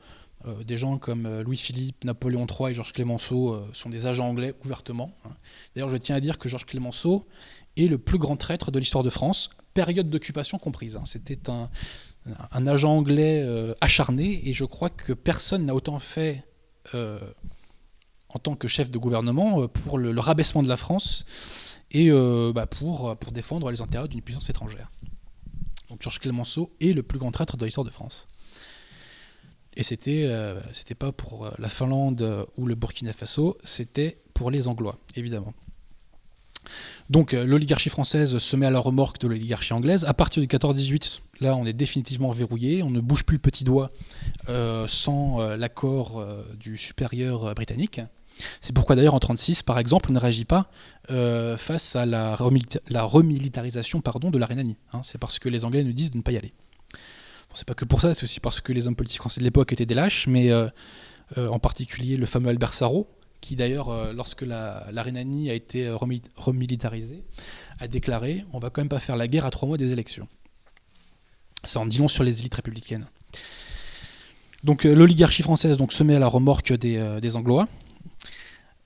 des gens comme Louis-Philippe, Napoléon III et Georges Clemenceau sont des agents anglais ouvertement. D'ailleurs, je tiens à dire que Georges Clemenceau est le plus grand traître de l'histoire de France, période d'occupation comprise. C'était un agent anglais acharné, et je crois que personne n'a autant fait en tant que chef de gouvernement pour le rabaissement de la France et pour défendre les intérêts d'une puissance étrangère. Donc Georges Clemenceau est le plus grand traître de l'histoire de France. Et c'était pas pour la Finlande ou le Burkina Faso, c'était pour les Anglois, évidemment. Donc l'oligarchie française se met à la remorque de l'oligarchie anglaise. À partir du 14-18, là on est définitivement verrouillé, on ne bouge plus le petit doigt sans l'accord du supérieur britannique. C'est pourquoi d'ailleurs en 1936, par exemple, on ne réagit pas face à la remilitarisation de la Rhénanie. C'est parce que les Anglais nous disent de ne pas y aller. Bon, c'est pas que pour ça, c'est aussi parce que les hommes politiques français de l'époque étaient des lâches, mais en particulier le fameux Albert Sarraut, qui d'ailleurs, lorsque la Rhénanie a été remilitarisée, a déclaré « on va quand même pas faire la guerre à 3 mois des élections ». Ça en dit long sur les élites républicaines. Donc l'oligarchie française se met à la remorque des Anglois.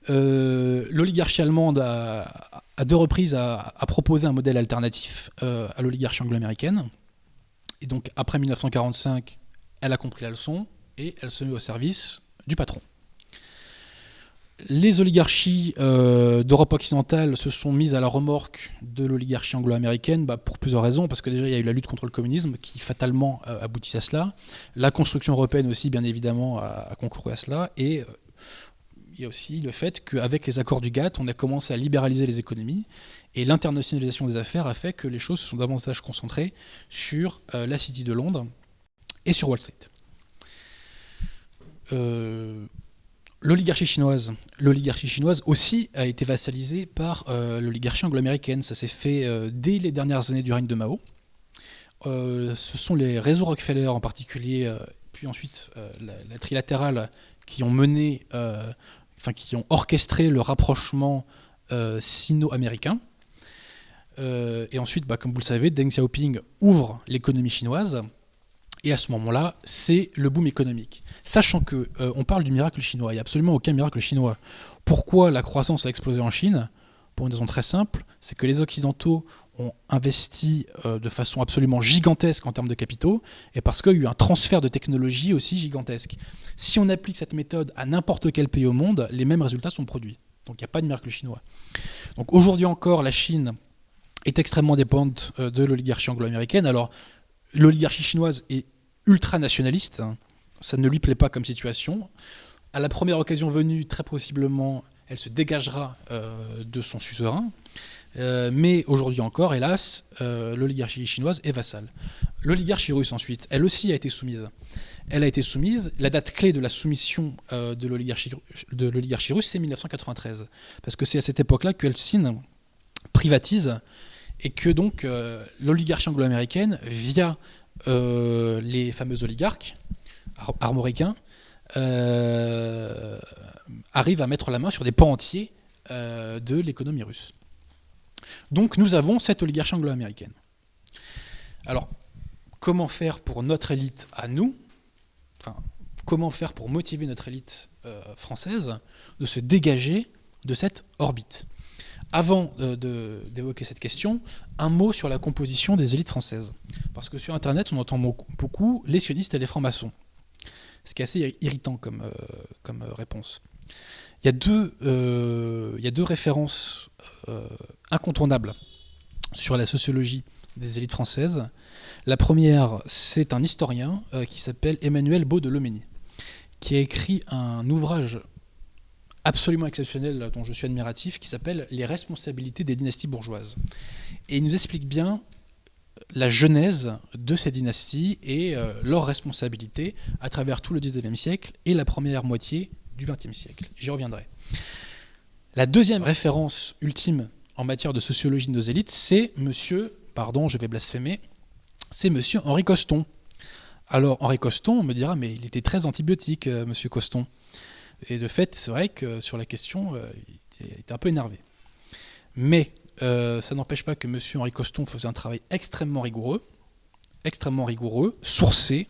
L'oligarchie allemande à 2 reprises a proposé un modèle alternatif à l'oligarchie anglo-américaine. Et donc après 1945, elle a compris la leçon. et elle se met au service du patron. Les oligarchies d'Europe occidentale se sont mises à la remorque de l'oligarchie anglo-américaine pour plusieurs raisons, parce que déjà il y a eu la lutte contre le communisme qui fatalement aboutit à cela, la construction européenne aussi bien évidemment a concouru à cela, et il y a aussi le fait qu'avec les accords du GATT, on a commencé à libéraliser les économies, et l'internationalisation des affaires a fait que les choses se sont davantage concentrées sur la City de Londres et sur Wall Street. L'oligarchie chinoise aussi a été vassalisée par l'oligarchie anglo-américaine. Ça s'est fait dès les dernières années du règne de Mao. Ce sont les réseaux Rockefeller en particulier, puis ensuite la trilatérale, qui ont mené, qui ont orchestré le rapprochement sino-américain. Et ensuite, comme vous le savez, Deng Xiaoping ouvre l'économie chinoise. Et à ce moment-là, c'est le boom économique. Sachant qu'on parle du miracle chinois, il n'y a absolument aucun miracle chinois. Pourquoi la croissance a explosé en Chine ? Pour une raison très simple, c'est que les Occidentaux ont investi de façon absolument gigantesque en termes de capitaux, et parce qu'il y a eu un transfert de technologie aussi gigantesque. Si on applique cette méthode à n'importe quel pays au monde, les mêmes résultats sont produits. Donc il n'y a pas de miracle chinois. Donc aujourd'hui encore, la Chine est extrêmement dépendante de l'oligarchie anglo-américaine. Alors l'oligarchie chinoise est ultra-nationaliste, ça ne lui plaît pas comme situation. À la première occasion venue, très possiblement, elle se dégagera de son suzerain. Mais aujourd'hui encore, hélas, l'oligarchie chinoise est vassale. L'oligarchie russe, ensuite, elle aussi a été soumise. Elle a été soumise. La date clé de la soumission de l'oligarchie russe, c'est 1993. Parce que c'est à cette époque-là que Helsinki privatise et que donc l'oligarchie anglo-américaine, via les fameux oligarques armoricains, arrive à mettre la main sur des pans entiers de l'économie russe. Donc nous avons cette oligarchie anglo-américaine. Alors, comment faire pour notre élite à nous, comment faire pour motiver notre élite française de se dégager de cette orbite ? Avant d'évoquer cette question, un mot sur la composition des élites françaises. Parce que sur Internet, on entend beaucoup les sionistes et les francs-maçons. Ce qui est assez irritant comme réponse. Il y a deux références incontournables sur la sociologie des élites françaises. La première, c'est un historien qui s'appelle Emmanuel Beau de Loménie, qui a écrit un ouvrage absolument exceptionnel dont je suis admiratif, qui s'appelle « Les responsabilités des dynasties bourgeoises ». Et il nous explique bien la genèse de ces dynasties et leurs responsabilités à travers tout le XIXe siècle et la première moitié du XXe siècle. J'y reviendrai. La deuxième référence ultime en matière de sociologie de nos élites, c'est monsieur Henri Coston. Alors Henri Coston, on me dira, mais il était très antibiotique, monsieur Coston. Et de fait, c'est vrai que sur la question, il était un peu énervé. Mais ça n'empêche pas que M. Henri Coston faisait un travail extrêmement rigoureux, sourcé,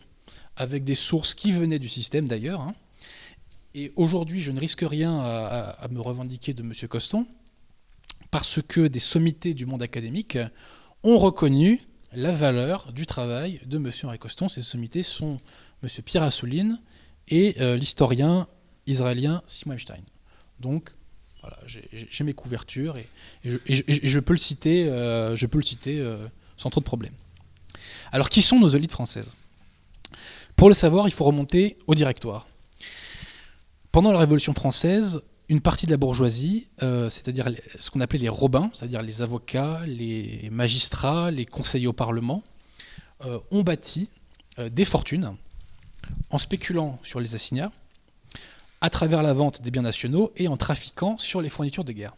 avec des sources qui venaient du système d'ailleurs. Et aujourd'hui, je ne risque rien à me revendiquer de M. Coston, parce que des sommités du monde académique ont reconnu la valeur du travail de M. Henri Coston. Ces sommités sont M. Pierre Assouline et l'historien israélien Simon Epstein. Donc, voilà, j'ai mes couvertures et je peux le citer, sans trop de problèmes. Alors, qui sont nos élites françaises ? Pour le savoir, il faut remonter au Directoire. Pendant la Révolution française, une partie de la bourgeoisie, c'est-à-dire ce qu'on appelait les robins, c'est-à-dire les avocats, les magistrats, les conseillers au Parlement, ont bâti des fortunes en spéculant sur les assignats, à travers la vente des biens nationaux et en trafiquant sur les fournitures de guerre.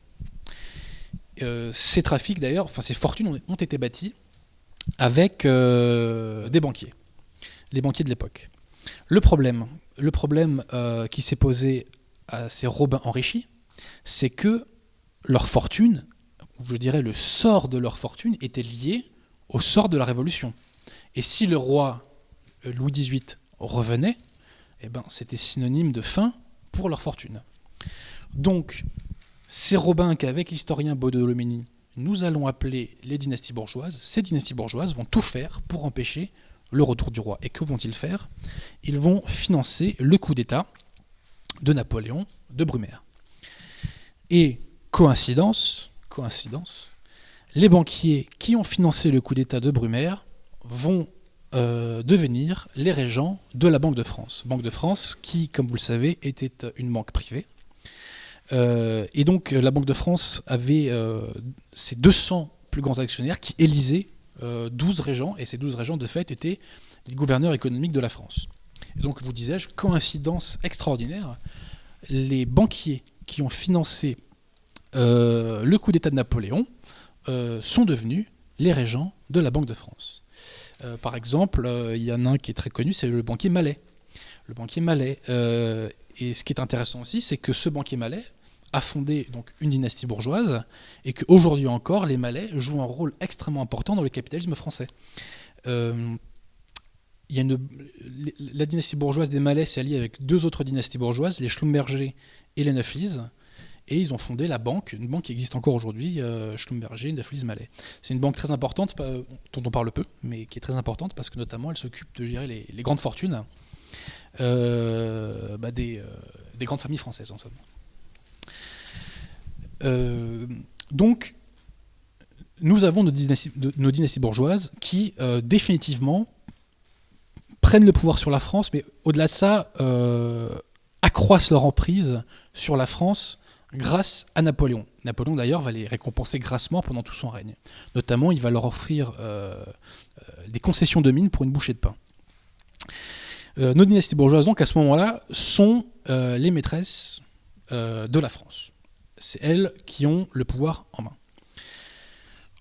Ces trafics d'ailleurs, ces fortunes ont été bâties avec des banquiers, les banquiers de l'époque. Le problème qui s'est posé à ces robins enrichis, c'est que leur fortune, ou je dirais le sort de leur fortune, était lié au sort de la Révolution. Et si le roi Louis XVIII revenait, c'était synonyme de fin pour leur fortune. Donc, ces robins qu'avec l'historien Beau de Loménie, nous allons appeler les dynasties bourgeoises, ces dynasties bourgeoises vont tout faire pour empêcher le retour du roi. Et que vont-ils faire? Ils vont financer le coup d'État de Napoléon de Brumaire. Et coïncidence, les banquiers qui ont financé le coup d'État de Brumaire vont devenir les régents de la Banque de France. Banque de France qui, comme vous le savez, était une banque privée. Et donc la Banque de France avait ses 200 plus grands actionnaires qui élisaient 12 régents, et ces 12 régents de fait étaient les gouverneurs économiques de la France. Et donc, vous disais-je, coïncidence extraordinaire, les banquiers qui ont financé le coup d'État de Napoléon sont devenus les régents de la Banque de France. Par exemple, il y en a un qui est très connu, c'est le banquier Mallet. Le banquier Mallet. Et ce qui est intéressant aussi, c'est que ce banquier Mallet a fondé donc une dynastie bourgeoise et qu'aujourd'hui encore, les Mallets jouent un rôle extrêmement important dans le capitalisme français. La dynastie bourgeoise des Mallets s'est alliée avec deux autres dynasties bourgeoises, les Schlumberger et les Neuflize, et ils ont fondé la banque, une banque qui existe encore aujourd'hui, Schlumberger, Neuflize, Mallet. C'est une banque très importante, dont on parle peu, mais qui est très importante parce que notamment elle s'occupe de gérer les grandes fortunes des grandes familles françaises en somme. Donc, nous avons nos dynasties bourgeoises qui définitivement prennent le pouvoir sur la France, mais au-delà de ça, accroissent leur emprise sur la France grâce à Napoléon. Napoléon d'ailleurs va les récompenser grassement pendant tout son règne. Notamment, il va leur offrir des concessions de mines pour une bouchée de pain. Nos dynasties bourgeoises, donc, à ce moment-là, sont les maîtresses de la France. C'est elles qui ont le pouvoir en main.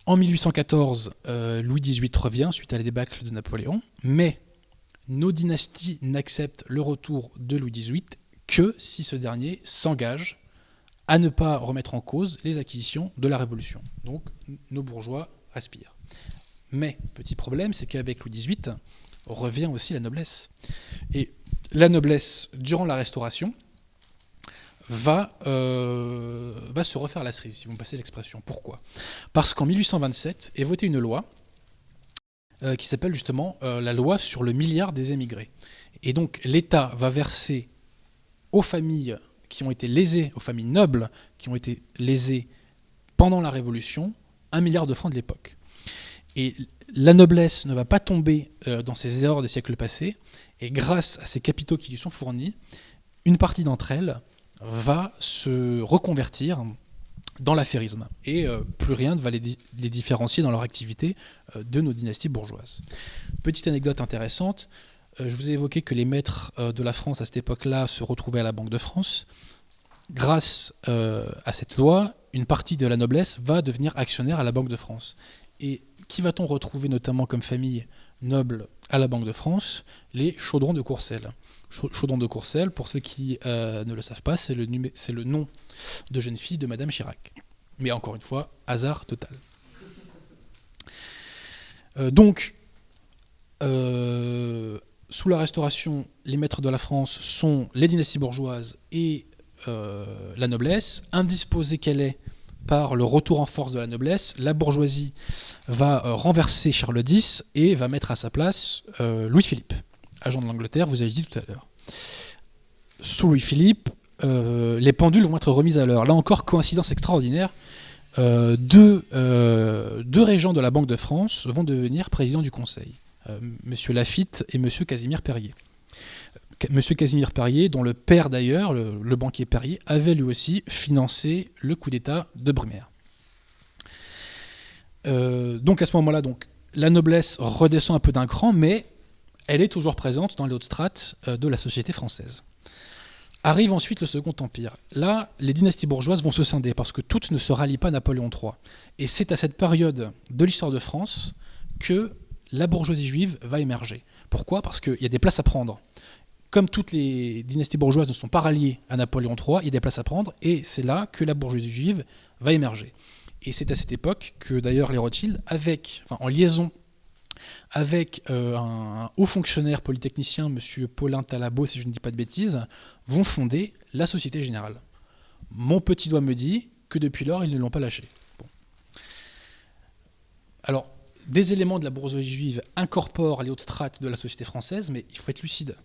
En 1814, Louis XVIII revient suite à la débâcle de Napoléon, mais nos dynasties n'acceptent le retour de Louis XVIII que si ce dernier s'engage à ne pas remettre en cause les acquisitions de la Révolution. Donc nos bourgeois aspirent. Mais, petit problème, c'est qu'avec Louis XVIII revient aussi la noblesse. Et la noblesse, durant la Restauration, va se refaire la cerise, si vous me passez l'expression. Pourquoi ? Parce qu'en 1827 est votée une loi qui s'appelle justement la loi sur le milliard des émigrés. Et donc l'État va verser aux familles qui ont été lésées, aux familles nobles qui ont été lésées pendant la Révolution, 1 milliard de francs de l'époque. Et la noblesse ne va pas tomber dans ces erreurs des siècles passés, et grâce à ces capitaux qui lui sont fournis, une partie d'entre elles va se reconvertir dans l'affairisme. Et plus rien ne va les différencier dans leur activité de nos dynasties bourgeoises. Petite anecdote intéressante, je vous ai évoqué que les maîtres de la France à cette époque-là se retrouvaient à la Banque de France. Grâce à cette loi, une partie de la noblesse va devenir actionnaire à la Banque de France. Et qui va-t-on retrouver notamment comme famille noble à la Banque de France ? Les Chaudron de Courcelles. Chaudron de Courcelles, pour ceux qui ne le savent pas, c'est le nom de jeune fille de Madame Chirac. Mais encore une fois, hasard total. Sous la Restauration, les maîtres de la France sont les dynasties bourgeoises et la noblesse. Indisposée qu'elle est par le retour en force de la noblesse, la bourgeoisie va renverser Charles X et va mettre à sa place Louis-Philippe, agent de l'Angleterre, vous avez dit tout à l'heure. Sous Louis-Philippe, les pendules vont être remises à l'heure. Là encore, coïncidence extraordinaire, deux régents de la Banque de France vont devenir présidents du Conseil, Monsieur Laffitte et Monsieur Casimir Périer. Monsieur Casimir Périer, dont le père d'ailleurs, le banquier Périer, avait lui aussi financé le coup d'État de Brumaire. Donc à ce moment-là, la noblesse redescend un peu d'un cran, mais elle est toujours présente dans les hautes strates de la société française. Arrive ensuite le Second Empire. Là, les dynasties bourgeoises vont se scinder parce que toutes ne se rallient pas à Napoléon III. Et c'est à cette période de l'histoire de France que la bourgeoisie juive va émerger. Pourquoi ? Parce qu'il y a des places à prendre. Comme toutes les dynasties bourgeoises ne sont pas ralliées à Napoléon III, il y a des places à prendre, et c'est là que la bourgeoisie juive va émerger. Et c'est à cette époque que d'ailleurs les Rothschild, en liaison avec un haut fonctionnaire polytechnicien, M. Paulin Talabot, si je ne dis pas de bêtises, vont fonder la Société Générale. Mon petit doigt me dit que depuis lors, ils ne l'ont pas lâché. Bon. Alors, des éléments de la bourgeoisie juive incorporent les hautes strates de la société française, mais il faut être lucide.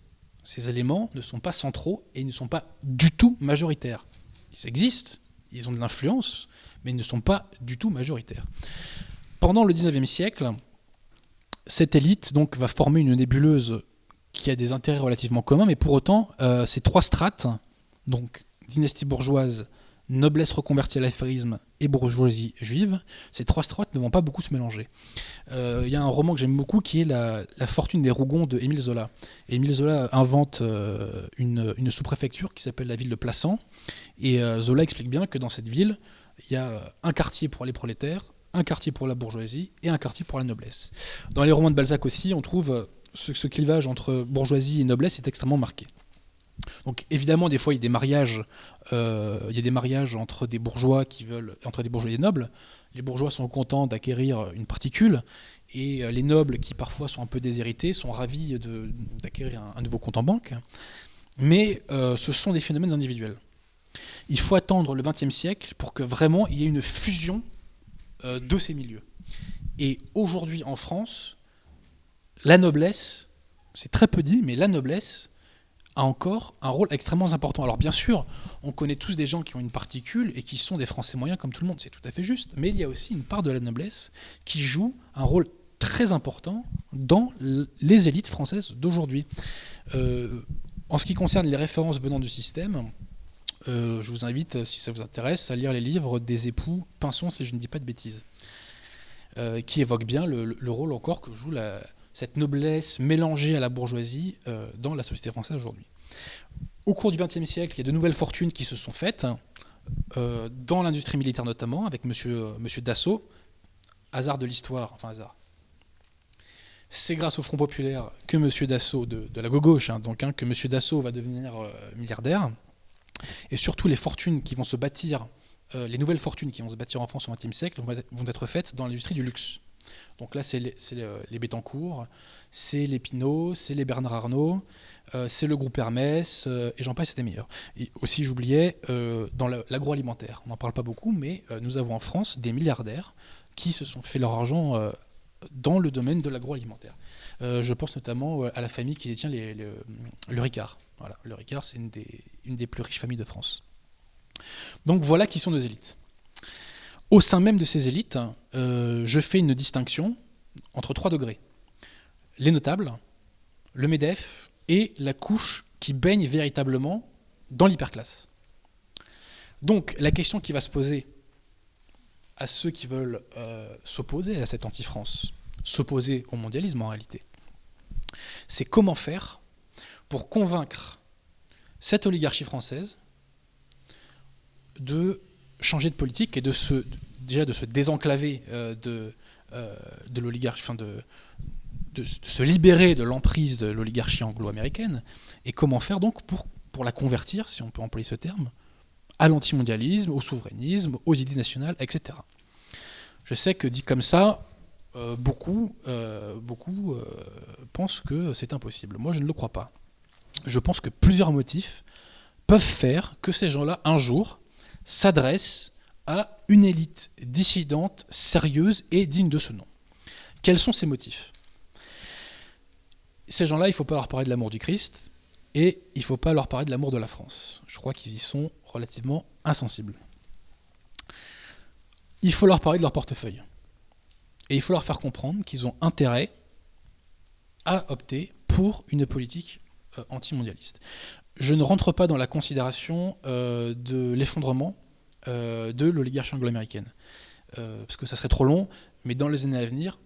Ces éléments ne sont pas centraux et ils ne sont pas du tout majoritaires. Ils existent, ils ont de l'influence, mais ils ne sont pas du tout majoritaires. Pendant le XIXe siècle, cette élite donc, va former une nébuleuse qui a des intérêts relativement communs, mais pour autant, ces trois strates, donc dynastie bourgeoise, noblesse reconvertie à l'affairisme et bourgeoisie juive, ces trois strates ne vont pas beaucoup se mélanger. Il y a un roman que j'aime beaucoup qui est La fortune des Rougons de Émile Zola. Et Émile Zola invente une sous-préfecture qui s'appelle la ville de Plassans. Et Zola explique bien que dans cette ville, il y a un quartier pour les prolétaires, un quartier pour la bourgeoisie et un quartier pour la noblesse. Dans les romans de Balzac aussi, on trouve ce clivage entre bourgeoisie et noblesse est extrêmement marqué. Donc évidemment, des fois, il y a des mariages entre des bourgeois entre des bourgeois et des nobles. Les bourgeois sont contents d'acquérir une particule, et les nobles, qui parfois sont un peu déshérités, sont ravis d'acquérir un nouveau compte en banque. Mais ce sont des phénomènes individuels. Il faut attendre le XXe siècle pour que vraiment il y ait une fusion de ces milieux. Et aujourd'hui en France, la noblesse, c'est très peu dit, mais la noblesse a encore un rôle extrêmement important. Alors bien sûr, on connaît tous des gens qui ont une particule et qui sont des Français moyens comme tout le monde, c'est tout à fait juste, mais il y a aussi une part de la noblesse qui joue un rôle très important dans les élites françaises d'aujourd'hui. En ce qui concerne les références venant du système, je vous invite, si ça vous intéresse, à lire les livres des époux Pinson, si je ne dis pas de bêtises, qui évoquent bien le rôle encore que joue cette noblesse mélangée à la bourgeoisie dans la société française aujourd'hui. Au cours du XXe siècle, il y a de nouvelles fortunes qui se sont faites, dans l'industrie militaire notamment, avec monsieur Dassault. Hasard de l'histoire, enfin hasard. C'est grâce au Front populaire que monsieur Dassault, de la gauche, que monsieur Dassault va devenir milliardaire. Et surtout, les fortunes qui vont se bâtir, les nouvelles fortunes qui vont se bâtir en France au XXe siècle vont être faites dans l'industrie du luxe. Donc là, c'est les Bettencourt, c'est les Pinault, c'est les Bernard Arnault, c'est le groupe Hermès, et j'en passe, c'était meilleur. Et aussi, j'oubliais, dans l'agroalimentaire, on n'en parle pas beaucoup, mais nous avons en France des milliardaires qui se sont fait leur argent dans le domaine de l'agroalimentaire. Je pense notamment à la famille qui détient le Ricard. Voilà, le Ricard, c'est une des plus riches familles de France. Donc voilà qui sont nos élites. Au sein même de ces élites, je fais une distinction entre 3 degrés. Les notables, le MEDEF et la couche qui baigne véritablement dans l'hyperclasse. Donc la question qui va se poser à ceux qui veulent s'opposer à cette anti-France, s'opposer au mondialisme en réalité, c'est comment faire pour convaincre cette oligarchie française de changer de politique et de se désenclaver de l'oligarchie, enfin de se libérer de l'emprise de l'oligarchie anglo-américaine, et comment faire donc pour la convertir, si on peut employer ce terme, à l'antimondialisme, au souverainisme, aux idées nationales, etc. Je sais que dit comme ça, beaucoup pensent que c'est impossible. Moi, je ne le crois pas. Je pense que plusieurs motifs peuvent faire que ces gens-là, un jour, s'adressent à une élite dissidente, sérieuse et digne de ce nom. Quels sont ces motifs ? Ces gens-là, il ne faut pas leur parler de l'amour du Christ et il ne faut pas leur parler de l'amour de la France. Je crois qu'ils y sont relativement insensibles. Il faut leur parler de leur portefeuille. Et il faut leur faire comprendre qu'ils ont intérêt à opter pour une politique antimondialiste. Je ne rentre pas dans la considération de l'effondrement de l'oligarchie anglo-américaine, parce que ça serait trop long, mais dans les années à venir,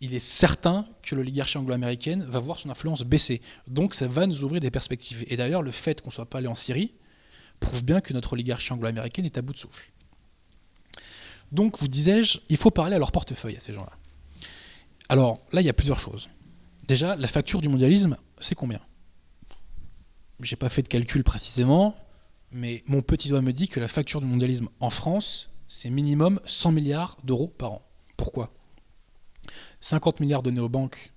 il est certain que l'oligarchie anglo-américaine va voir son influence baisser. Donc ça va nous ouvrir des perspectives. Et d'ailleurs, le fait qu'on ne soit pas allé en Syrie prouve bien que notre oligarchie anglo-américaine est à bout de souffle. Donc, vous disais-je, il faut parler à leur portefeuille, à ces gens-là. Alors, là, il y a plusieurs choses. Déjà, la facture du mondialisme, c'est combien ? J'ai pas fait de calcul précisément, mais mon petit doigt me dit que la facture du mondialisme en France, c'est minimum 100 milliards d'euros par an. Pourquoi ? 50 milliards donnés aux banques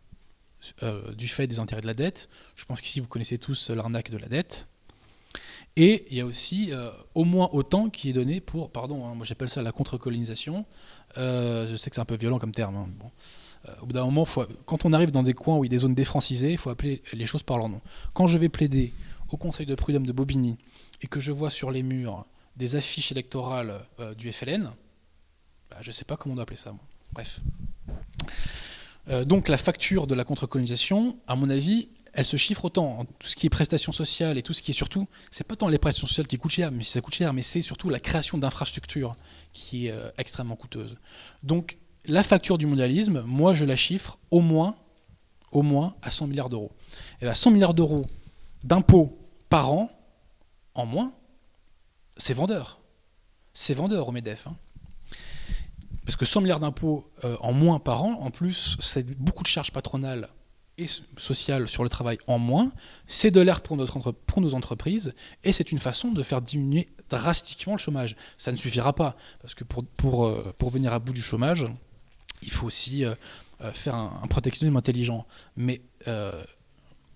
du fait des intérêts de la dette. Je pense qu'ici, vous connaissez tous l'arnaque de la dette. Et il y a aussi au moins autant qui est donné pour, pardon, moi j'appelle ça la contre-colonisation, je sais que c'est un peu violent comme terme, hein, bon. Au bout d'un moment, quand on arrive dans des coins où il y a des zones défrancisées, il faut appeler les choses par leur nom. Quand je vais plaider au conseil de prud'homme de Bobigny et que je vois sur les murs des affiches électorales du FLN, je ne sais pas comment on doit appeler ça. Moi. Bref. Donc la facture de la contre-colonisation, à mon avis, elle se chiffre autant en tout ce qui est prestations sociales et tout ce qui est surtout, c'est pas tant les prestations sociales qui coûtent cher, mais ça coûte cher, mais c'est surtout la création d'infrastructures qui est extrêmement coûteuse. Donc la facture du mondialisme, moi je la chiffre au moins à 100 milliards d'euros. Et 100 milliards d'euros d'impôts par an en moins, c'est vendeur. C'est vendeur au MEDEF. Hein. Parce que 100 milliards d'impôts en moins par an, en plus, c'est beaucoup de charges patronales et sociales sur le travail en moins, c'est de l'air pour nos entreprises, et c'est une façon de faire diminuer drastiquement le chômage. Ça ne suffira pas, parce que pour venir à bout du chômage, il faut aussi faire un protectionnisme intelligent. Mais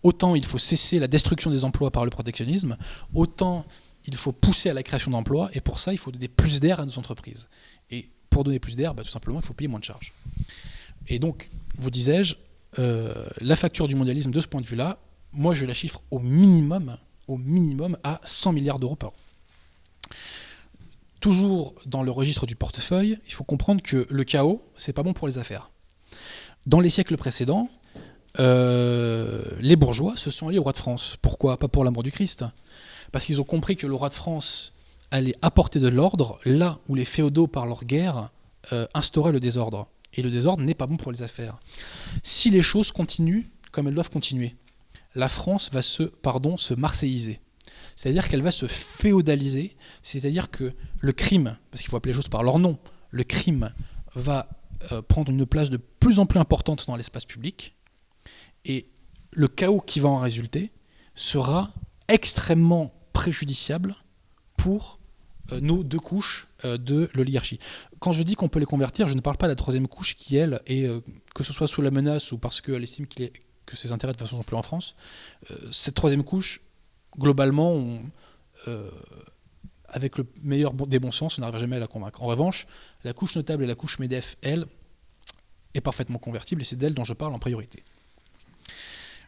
autant il faut cesser la destruction des emplois par le protectionnisme, autant il faut pousser à la création d'emplois, et pour ça, il faut donner plus d'air à nos entreprises. Et pour donner plus d'air, tout simplement, il faut payer moins de charges. Et donc, vous disais-je, la facture du mondialisme de ce point de vue-là, moi je la chiffre au minimum à 100 milliards d'euros par an. Toujours dans le registre du portefeuille, il faut comprendre que le chaos, c'est pas bon pour les affaires. Dans les siècles précédents, les bourgeois se sont alliés au roi de France. Pourquoi ? Pas pour l'amour du Christ. Parce qu'ils ont compris que le roi de France allait apporter de l'ordre là où les féodaux, par leur guerre, instauraient le désordre. Et le désordre n'est pas bon pour les affaires. Si les choses continuent comme elles doivent continuer, la France va se marseilliser. C'est-à-dire qu'elle va se féodaliser, c'est-à-dire que le crime, parce qu'il faut appeler les choses par leur nom, le crime va prendre une place de plus en plus importante dans l'espace public, et le chaos qui va en résulter sera extrêmement préjudiciable pour nos deux couches de l'oligarchie. Quand je dis qu'on peut les convertir, je ne parle pas de la troisième couche qui, elle, est, que ce soit sous la menace ou parce qu'elle estime que ses intérêts de toute façon sont plus en France. Cette troisième couche, globalement, avec le meilleur des bons sens, on n'arrive jamais à la convaincre. En revanche, la couche notable et la couche MEDEF, elle, est parfaitement convertible et c'est d'elle dont je parle en priorité.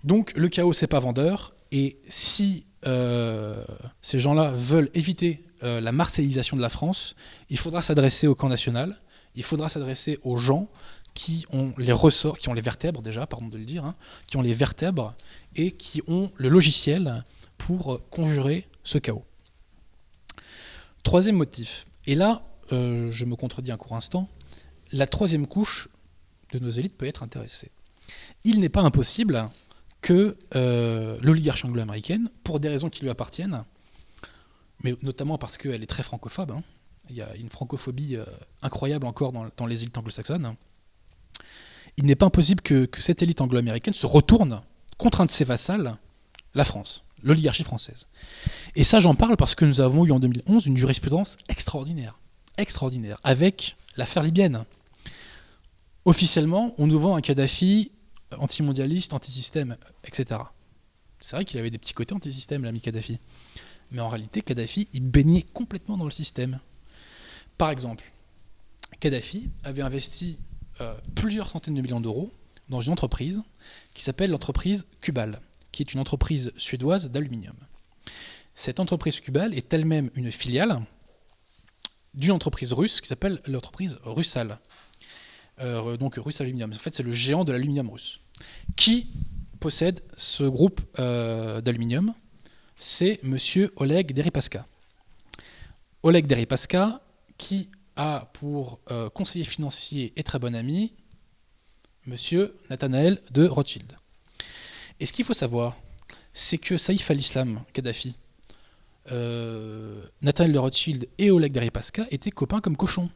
Donc le chaos, c'est pas vendeur, et si ces gens-là veulent éviter la marseillisation de la France, il faudra s'adresser au camp national, il faudra s'adresser aux gens qui ont les ressorts, qui ont les vertèbres déjà, pardon de le dire, hein, qui ont les vertèbres et qui ont le logiciel pour conjurer ce chaos. Troisième motif, et là je me contredis un court instant, la troisième couche de nos élites peut être intéressée. Il n'est pas impossible que l'oligarchie anglo-américaine, pour des raisons qui lui appartiennent, mais notamment parce qu'elle est très francophobe, hein, il y a une francophobie incroyable encore dans les élites anglo-saxonnes, hein, il n'est pas impossible que cette élite anglo-américaine se retourne contre un de ses vassals, la France, l'oligarchie française. Et ça, j'en parle parce que nous avons eu en 2011 une jurisprudence extraordinaire, avec l'affaire libyenne. Officiellement, on nous vend un Kadhafi anti-mondialiste, anti-système, etc. C'est vrai qu'il avait des petits côtés anti-système, l'ami Kadhafi. Mais en réalité, Kadhafi, il baignait complètement dans le système. Par exemple, Kadhafi avait investi plusieurs centaines de millions d'euros dans une entreprise qui s'appelle l'entreprise Cubal, qui est une entreprise suédoise d'aluminium. Cette entreprise Cubal est elle-même une filiale d'une entreprise russe qui s'appelle l'entreprise Rusal. Donc Russe Aluminium. En fait, c'est le géant de l'aluminium russe. Qui possède ce groupe d'aluminium ? C'est monsieur Oleg Deripaska. Oleg Deripaska, qui a pour conseiller financier et très bon ami monsieur Nathanaël de Rothschild. Et ce qu'il faut savoir, c'est que Saïf al-Islam Kadhafi, Nathanaël de Rothschild et Oleg Deripaska étaient copains comme cochons.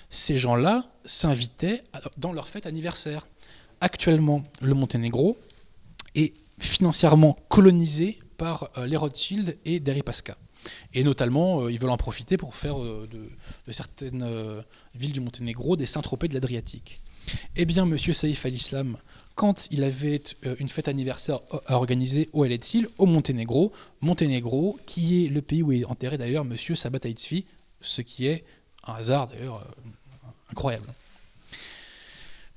Ces gens-là s'invitaient dans leur fête anniversaire. Actuellement, le Monténégro est financièrement colonisé par les Rothschild et Deripaska. Et notamment, ils veulent en profiter pour faire de certaines villes du Monténégro des Saint-Tropez de l'Adriatique. Eh bien, Monsieur Saïf al-Islam, quand il avait une fête anniversaire à organiser, où allait-il? Au Monténégro. Monténégro, qui est le pays où est enterré d'ailleurs Monsieur Sabat Taïtfi, ce qui est un hasard d'ailleurs incroyable.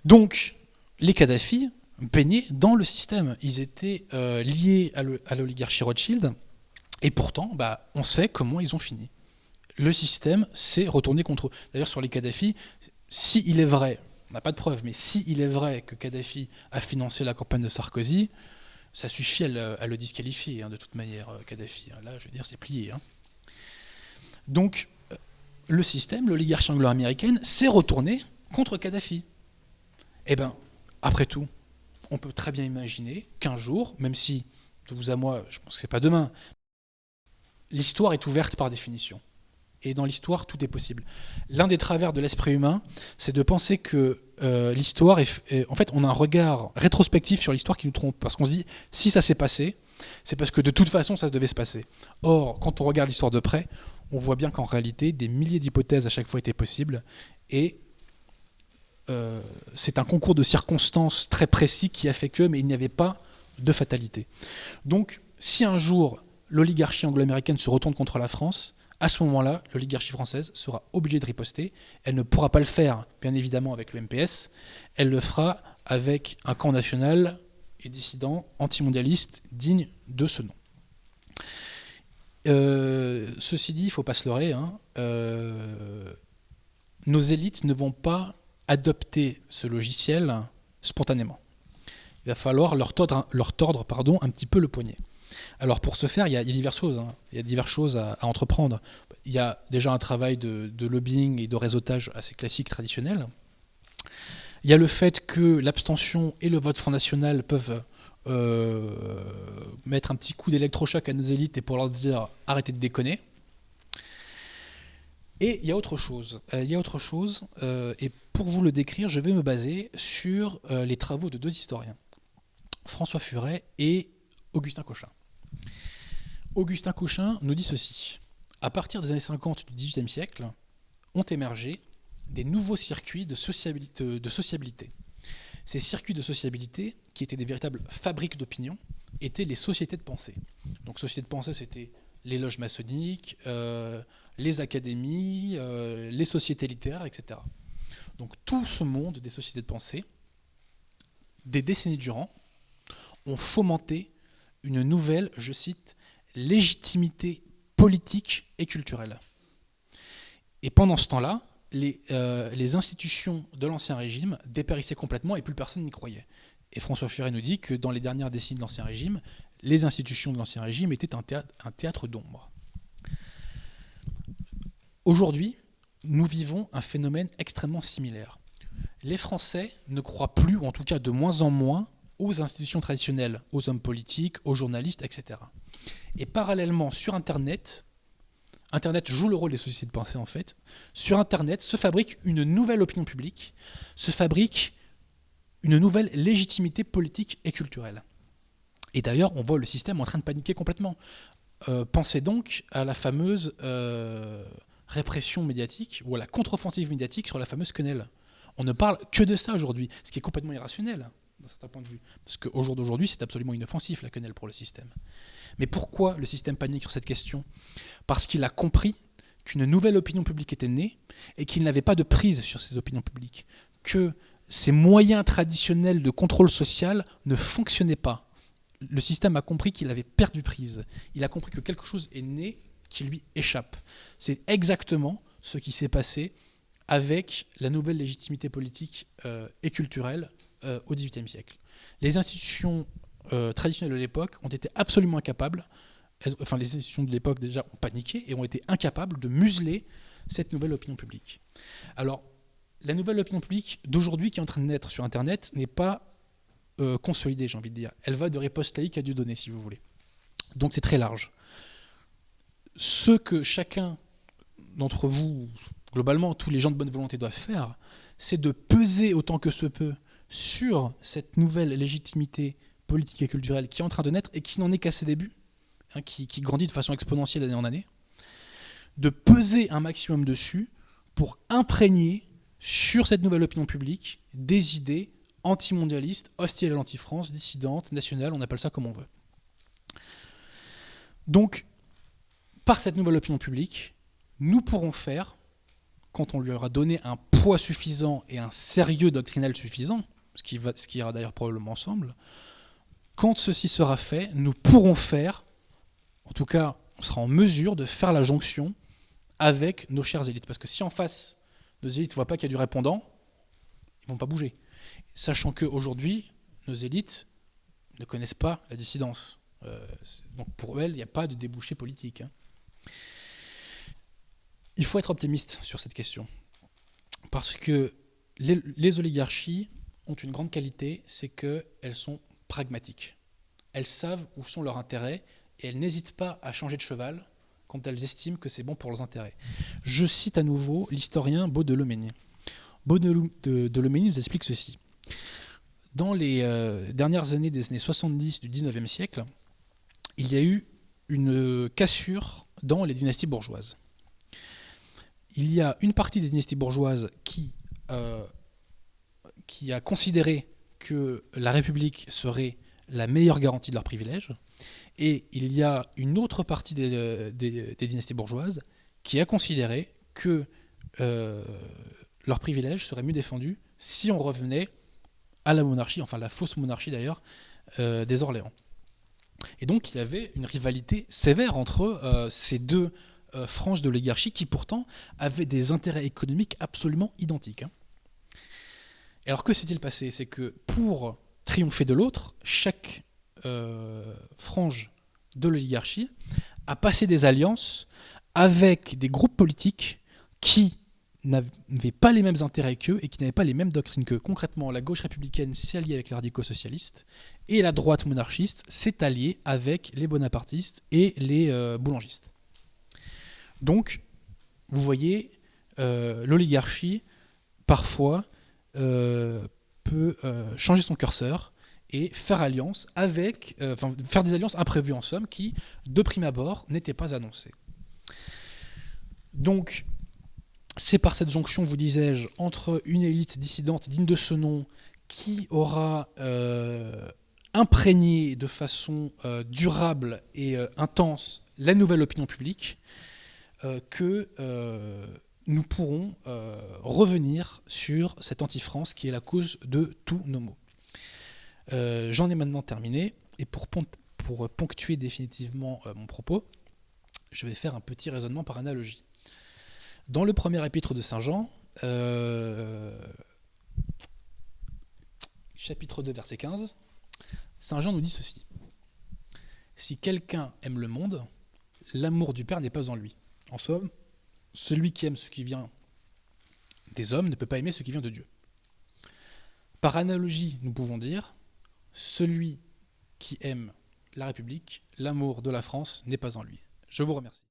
Donc, les Kadhafi baignaient dans le système. Ils étaient liés à l'oligarchie Rothschild, et pourtant, on sait comment ils ont fini. Le système s'est retourné contre eux. D'ailleurs, sur les Kadhafi, s'il est vrai, on n'a pas de preuves, mais s'il est vrai que Kadhafi a financé la campagne de Sarkozy, ça suffit à le disqualifier, de toute manière, Kadhafi. Là, je veux dire, c'est plié. Donc, le système, l'oligarchie anglo-américaine, s'est retourné contre Kadhafi. Eh bien, après tout, on peut très bien imaginer qu'un jour, même si, de vous à moi, je pense que c'est pas demain, l'histoire est ouverte par définition. Et dans l'histoire, tout est possible. L'un des travers de l'esprit humain, c'est de penser que l'histoire en fait, on a un regard rétrospectif sur l'histoire qui nous trompe. Parce qu'on se dit, si ça s'est passé, c'est parce que de toute façon, ça se devait se passer. Or, quand on regarde l'histoire de près, on voit bien qu'en réalité, des milliers d'hypothèses à chaque fois étaient possibles. Et c'est un concours de circonstances très précis qui a fait que, mais il n'y avait pas de fatalité. Donc, si un jour, l'oligarchie anglo-américaine se retourne contre la France, à ce moment-là, l'oligarchie française sera obligée de riposter. Elle ne pourra pas le faire, bien évidemment, avec le MPS. Elle le fera avec un camp national et dissident antimondialiste digne de ce nom. Ceci dit, il ne faut pas se leurrer. Nos élites ne vont pas adopter ce logiciel spontanément. Il va falloir leur tordre un petit peu le poignet. Alors pour ce faire, il y a diverses choses. Il y a diverses choses à entreprendre. Il y a déjà un travail de lobbying et de réseautage assez classique, traditionnel. Il y a le fait que l'abstention et le vote Front National peuvent mettre un petit coup d'électrochoc à nos élites et pour leur dire arrêtez de déconner. Et il y a autre chose. Et pour vous le décrire, je vais me baser sur les travaux de deux historiens, François Furet et Augustin Cochin. Augustin Cochin nous dit ceci. À partir des années 50 du XVIIIe siècle, ont émergé des nouveaux circuits de sociabilité. Ces circuits de sociabilité, qui étaient des véritables fabriques d'opinion, étaient les sociétés de pensée. Donc sociétés de pensée, c'était les loges maçonniques, les académies, les sociétés littéraires, etc. Donc tout ce monde des sociétés de pensée, des décennies durant, ont fomenté une nouvelle, je cite, légitimité politique et culturelle. Et pendant ce temps-là, les institutions de l'Ancien Régime dépérissaient complètement et plus personne n'y croyait. Et François Furet nous dit que dans les dernières décennies de l'Ancien Régime, les institutions de l'Ancien Régime étaient un théâtre d'ombre. Aujourd'hui, nous vivons un phénomène extrêmement similaire. Les Français ne croient plus, ou en tout cas de moins en moins, aux institutions traditionnelles, aux hommes politiques, aux journalistes, etc. Et parallèlement, sur Internet joue le rôle des sociétés de pensée en fait, sur Internet se fabrique une nouvelle opinion publique, se fabrique une nouvelle légitimité politique et culturelle. Et d'ailleurs, on voit le système en train de paniquer complètement. Pensez donc à la fameuse répression médiatique, ou à la contre-offensive médiatique sur la fameuse quenelle. On ne parle que de ça aujourd'hui, ce qui est complètement irrationnel, d'un certain point de vue. Parce qu'au jour d'aujourd'hui, c'est absolument inoffensif, la quenelle, pour le système. Mais pourquoi le système panique sur cette question ? Parce qu'il a compris qu'une nouvelle opinion publique était née et qu'il n'avait pas de prise sur ces opinions publiques, que ces moyens traditionnels de contrôle social ne fonctionnaient pas. Le système a compris qu'il avait perdu prise. Il a compris que quelque chose est né qui lui échappe. C'est exactement ce qui s'est passé avec la nouvelle légitimité politique et culturelle au XVIIIe siècle. Les institutions traditionnelles de l'époque ont été absolument incapables, enfin les institutions de l'époque déjà ont paniqué et ont été incapables de museler cette nouvelle opinion publique. Alors, la nouvelle opinion publique d'aujourd'hui qui est en train de naître sur Internet n'est pas consolidée, j'ai envie de dire. Elle va de riposte laïque à Dieudonné, si vous voulez. Donc c'est très large. Ce que chacun d'entre vous, globalement, tous les gens de bonne volonté doivent faire, c'est de peser autant que se peut sur cette nouvelle légitimité politique et culturelle qui est en train de naître et qui n'en est qu'à ses débuts, qui grandit de façon exponentielle d'année en année, de peser un maximum dessus pour imprégner sur cette nouvelle opinion publique des idées antimondialistes, hostiles à l'anti-France, dissidentes, nationales, on appelle ça comme on veut. Donc, par cette nouvelle opinion publique, nous pourrons faire, quand on lui aura donné un poids suffisant et un sérieux doctrinal suffisant, ce qui ira d'ailleurs probablement ensemble, quand ceci sera fait, nous pourrons faire, en tout cas, on sera en mesure de faire la jonction avec nos chères élites. Parce que si en face, nos élites ne voient pas qu'il y a du répondant, ils ne vont pas bouger. Sachant qu'aujourd'hui, nos élites ne connaissent pas la dissidence. Donc pour elles, il n'y a pas de débouché politique. Il faut être optimiste sur cette question. Parce que les oligarchies ont une grande qualité, c'est qu'elles sont pragmatiques. Elles savent où sont leurs intérêts et elles n'hésitent pas à changer de cheval quand elles estiment que c'est bon pour leurs intérêts. Je cite à nouveau l'historien Baud de Loménie. Baud de Loménie nous explique ceci. Dans les dernières années des années 70 du 19e siècle, il y a eu une cassure dans les dynasties bourgeoises. Il y a une partie des dynasties bourgeoises qui a considéré que la République serait la meilleure garantie de leurs privilèges, et il y a une autre partie des dynasties bourgeoises qui a considéré que leurs privilèges seraient mieux défendus si on revenait à la monarchie, enfin la fausse monarchie d'ailleurs, des Orléans. Et donc il y avait une rivalité sévère entre ces deux franges de l'oligarchie qui pourtant avaient des intérêts économiques absolument identiques. Et alors que s'est-il passé? C'est que pour triompher de l'autre, chaque frange de l'oligarchie a passé des alliances avec des groupes politiques qui n'avaient pas les mêmes intérêts qu'eux et qui n'avaient pas les mêmes doctrines qu'eux. Concrètement, la gauche républicaine s'est alliée avec les radicaux socialistes et la droite monarchiste s'est alliée avec les bonapartistes et les boulangistes. Donc, vous voyez, l'oligarchie, parfois, peut changer son curseur et faire alliance avec, faire des alliances imprévues en somme qui, de prime abord, n'étaient pas annoncées. Donc, c'est par cette jonction, vous disais-je, entre une élite dissidente digne de ce nom qui aura imprégné de façon durable et intense la nouvelle opinion publique que nous pourrons revenir sur cette anti-France qui est la cause de tous nos maux. J'en ai maintenant terminé, et pour ponctuer définitivement mon propos, je vais faire un petit raisonnement par analogie. Dans le premier épître de Saint Jean, chapitre 2, verset 15, Saint Jean nous dit ceci. « Si quelqu'un aime le monde, l'amour du Père n'est pas en lui. » En somme, celui qui aime ce qui vient des hommes ne peut pas aimer ce qui vient de Dieu. Par analogie, nous pouvons dire, celui qui aime la République, l'amour de la France n'est pas en lui. Je vous remercie.